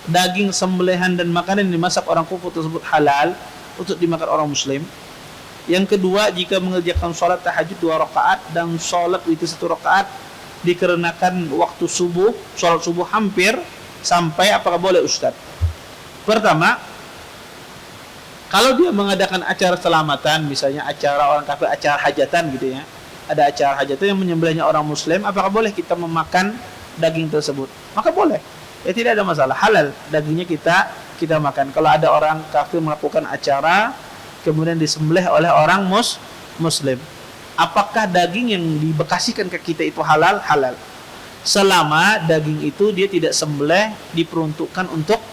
[SPEAKER 1] daging sembelihan dan makanan yang dimasak orang kufur tersebut halal untuk dimakan orang muslim? Yang kedua, jika mengerjakan sholat tahajud 2 rakaat dan sholat witir 1 rakaat dikarenakan waktu subuh, sholat subuh hampir sampai, apakah boleh Ustaz? Pertama, kalau dia mengadakan acara selamatan, misalnya acara orang kafir, acara hajatan gitu ya, ada acara hajatan yang menyembelihnya orang muslim, apakah boleh kita memakan daging tersebut? Maka boleh, ya, tidak ada masalah, halal dagingnya kita makan. Kalau ada orang kafir melakukan acara kemudian disembelih oleh orang muslim, apakah daging yang dibekasikan ke kita itu halal? Halal, selama daging itu dia tidak sembelih diperuntukkan untuk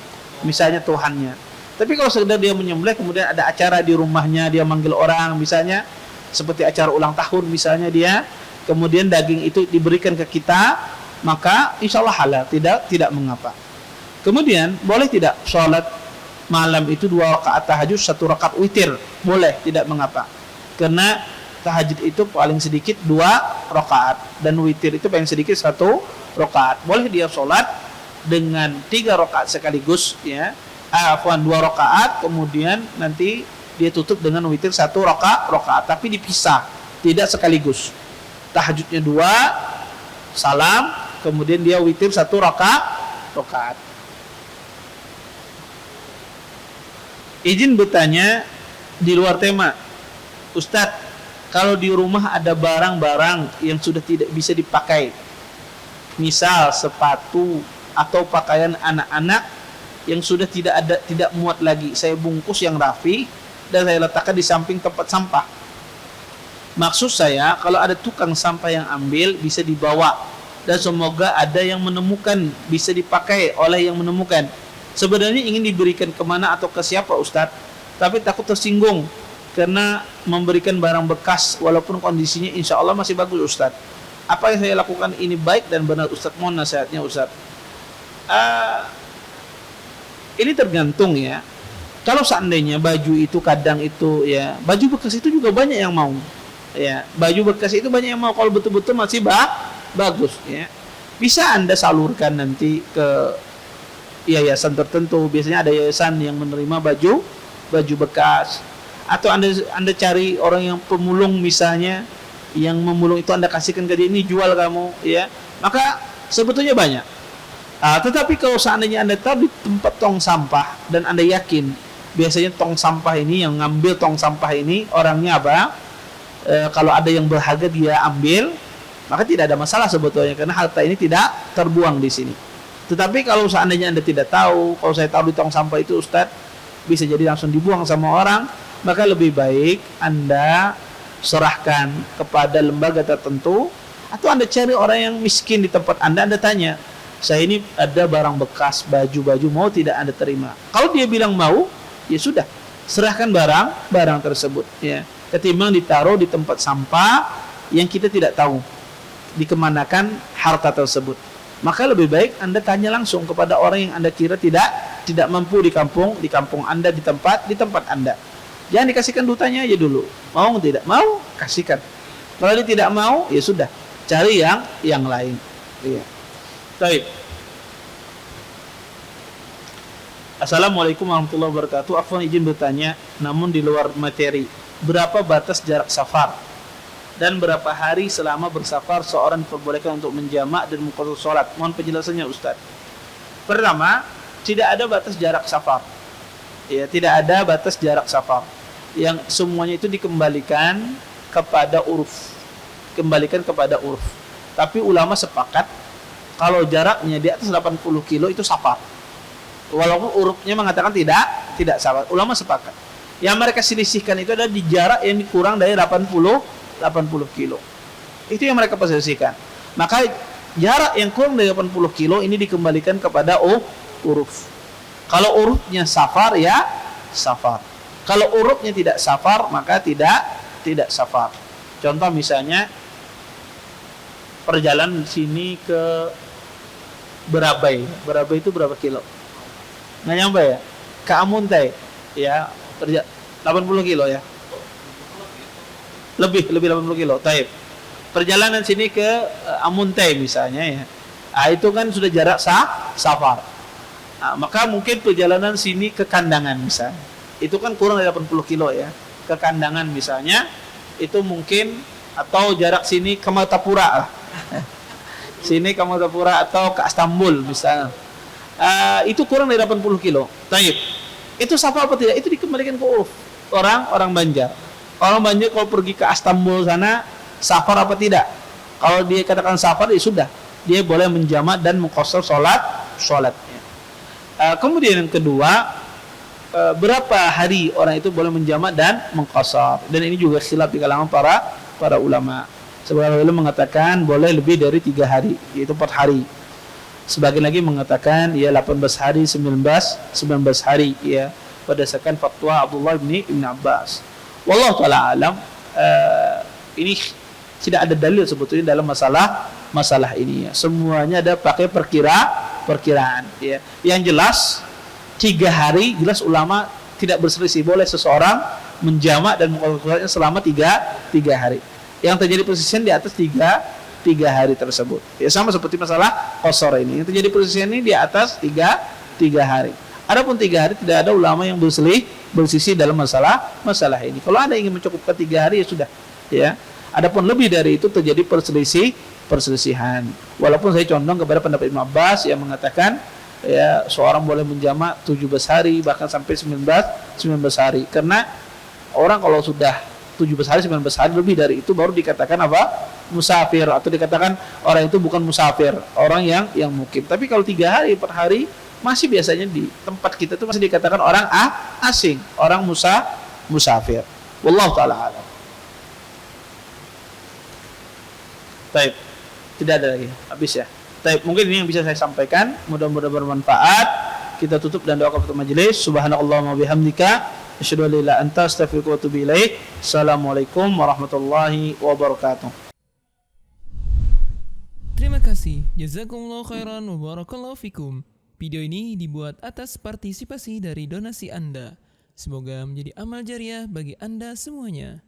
[SPEAKER 1] misalnya Tuhannya. Tapi kalau sekedar dia menyembelih kemudian ada acara di rumahnya, dia manggil orang misalnya seperti acara ulang tahun misalnya, dia kemudian daging itu diberikan ke kita, maka insya Allah halal, tidak mengapa. Kemudian boleh tidak sholat malam itu 2 rakaat tahajud 1 rakaat witir? Boleh, tidak mengapa. Karena tahajud itu paling sedikit 2 rakaat dan witir itu paling sedikit 1 rakaat. Boleh dia sholat dengan 3 rakaat sekaligus, ya. 2 rakaat kemudian nanti dia tutup dengan witir 1 rakaat, tapi dipisah, tidak sekaligus. Tahajudnya 2 salam, kemudian dia witir 1 rakaat. Izin bertanya di luar tema, Ustadz, kalau di rumah ada barang-barang yang sudah tidak bisa dipakai, misal sepatu atau pakaian anak-anak yang sudah tidak muat lagi, saya bungkus yang rapi dan saya letakkan di samping tempat sampah. Maksud saya, kalau ada tukang sampah yang ambil bisa dibawa dan semoga ada yang menemukan, bisa dipakai oleh yang menemukan. Sebenarnya ingin diberikan kemana atau ke siapa Ustadz, tapi takut tersinggung karena memberikan barang bekas walaupun kondisinya insya Allah masih bagus Ustadz. Apa yang saya lakukan ini baik dan benar Ustadz? Mohon nasihatnya Ustadz. Ini tergantung ya. Kalau seandainya baju itu kadang itu ya, baju bekas itu juga banyak yang mau. Ya, baju bekas itu banyak yang mau kalau betul-betul masih bagus ya. Bisa Anda salurkan nanti ke yayasan tertentu. Biasanya ada yayasan yang menerima baju bekas. Atau Anda cari orang yang pemulung misalnya, yang memulung itu Anda kasihkan ke dia, ini jual kamu ya. Maka sebetulnya banyak. Tetapi kalau seandainya Anda tahu di tempat tong sampah dan Anda yakin biasanya tong sampah ini, yang ngambil tong sampah ini orangnya apa? Kalau ada yang berharga dia ambil, maka tidak ada masalah sebetulnya karena harta ini tidak terbuang di sini. Tetapi kalau seandainya Anda tidak tahu, kalau saya tahu di tong sampah itu Ustadz bisa jadi langsung dibuang sama orang, maka lebih baik Anda serahkan kepada lembaga tertentu, atau Anda cari orang yang miskin di tempat Anda tanya, saya ini ada barang bekas baju-baju, mau tidak Anda terima? Kalau dia bilang mau, ya sudah, serahkan barang tersebut ya. Ketimbang ditaruh di tempat sampah yang kita tidak tahu dikemanakan harta tersebut. Maka lebih baik Anda tanya langsung kepada orang yang Anda kira tidak mampu di kampung Anda, di tempat Anda. Jangan dikasihkan dutanya aja dulu. Mau tidak? Mau, kasihkan. Kalau dia tidak mau, ya sudah, cari yang lain. Iya. Baik. Assalamualaikum warahmatullahi wabarakatuh. Afwan izin bertanya, namun di luar materi. Berapa batas jarak safar? Dan berapa hari selama bersafar seorang diperbolehkan untuk menjamak dan mengqadha sholat? Mohon penjelasannya Ustaz. Pertama, tidak ada batas jarak safar. Ya, tidak ada batas jarak safar. Yang semuanya itu dikembalikan kepada uruf. Kembalikan kepada uruf. Tapi ulama sepakat kalau jaraknya di atas 80 kilo itu safar. Walaupun urufnya mengatakan tidak safar. Ulama sepakat. Yang mereka selisihkan itu adalah di jarak yang kurang dari 80 kilo. Itu yang mereka perselisihkan. Maka jarak yang kurang dari 80 kilo ini dikembalikan kepada uruf. Kalau urufnya safar ya safar. Kalau urufnya tidak safar maka tidak safar. Contoh misalnya perjalanan sini ke Berabai. Berabai itu berapa kilo? Nggak nyampe ya? Ke Amuntai ya, 80 kilo ya. Lebih 80 kilo. Taib. Perjalanan sini ke Amuntai misalnya ya. Itu kan sudah jarak safar. Maka mungkin perjalanan sini ke Kandangan misalnya. Itu kan kurang dari 80 kilo ya. Ke Kandangan misalnya itu mungkin, atau jarak sini ke Martapura lah. Sini ke Martapura atau ke Istanbul misalnya. Itu kurang dari 80 kilo. Taib. Itu safar apa tidak? Itu dikembalikan ke uruf orang Banjar. Orang Banjar kalau pergi ke Istanbul sana safar apa tidak? Kalau dia katakan safar, ya sudah, dia boleh menjamak dan mengqashar sholatnya. Kemudian yang kedua, berapa hari orang itu boleh menjamak dan mengqashar? Dan ini juga khilaf di kalangan para ulama. Sebagian ulama mengatakan boleh lebih dari 3 hari, yaitu 4 hari. Sebagian lagi mengatakan ya 18 hari, 19 hari ya, berdasarkan fatwa Abdullah bin Abbas. Wallahu taala alam. Ini tidak ada dalil sebetulnya dalam masalah ini ya. Semuanya ada pakai perkiraan ya. Yang jelas 3 hari jelas ulama tidak berselisih, boleh seseorang menjamak dan mengqashar selama 3 hari. Yang terjadi perselisihan di atas 3 hari tersebut. Ya, sama seperti masalah qashar ini. Yang terjadi perselisihan ini di atas 3 hari. Adapun 3 hari tidak ada ulama yang bersisi dalam masalah ini. Kalau Anda ingin mencukupkan 3 hari ya sudah, ya. Adapun lebih dari itu terjadi perselisihan. Walaupun saya condong kepada pendapat Ibnu Abbas yang mengatakan ya seorang boleh menjamak 17 hari bahkan sampai 19 hari. Karena orang kalau sudah 17 hari, 19 hari lebih dari itu baru dikatakan apa? Musafir, atau dikatakan orang itu bukan musafir, orang yang mukim. Tapi kalau 3 hari per hari masih biasanya di tempat kita itu masih dikatakan orang asing, orang musafir. Wallahu taala alam. Baik. Tidak ada lagi. Habis ya. Baik, mungkin ini yang bisa saya sampaikan, mudah-mudahan bermanfaat. kita tutup dan doa kepada majelis. Subhanakallahumma bihamdika asyhadu an la ilaha illa anta astaghfiruka wa atubu ilaik. Assalamualaikum warahmatullahi wabarakatuh.
[SPEAKER 2] Terima kasih. Jazakumullah khairan wa barakallahu fikum. Video ini dibuat atas partisipasi dari donasi Anda. Semoga menjadi amal jariah bagi Anda semuanya.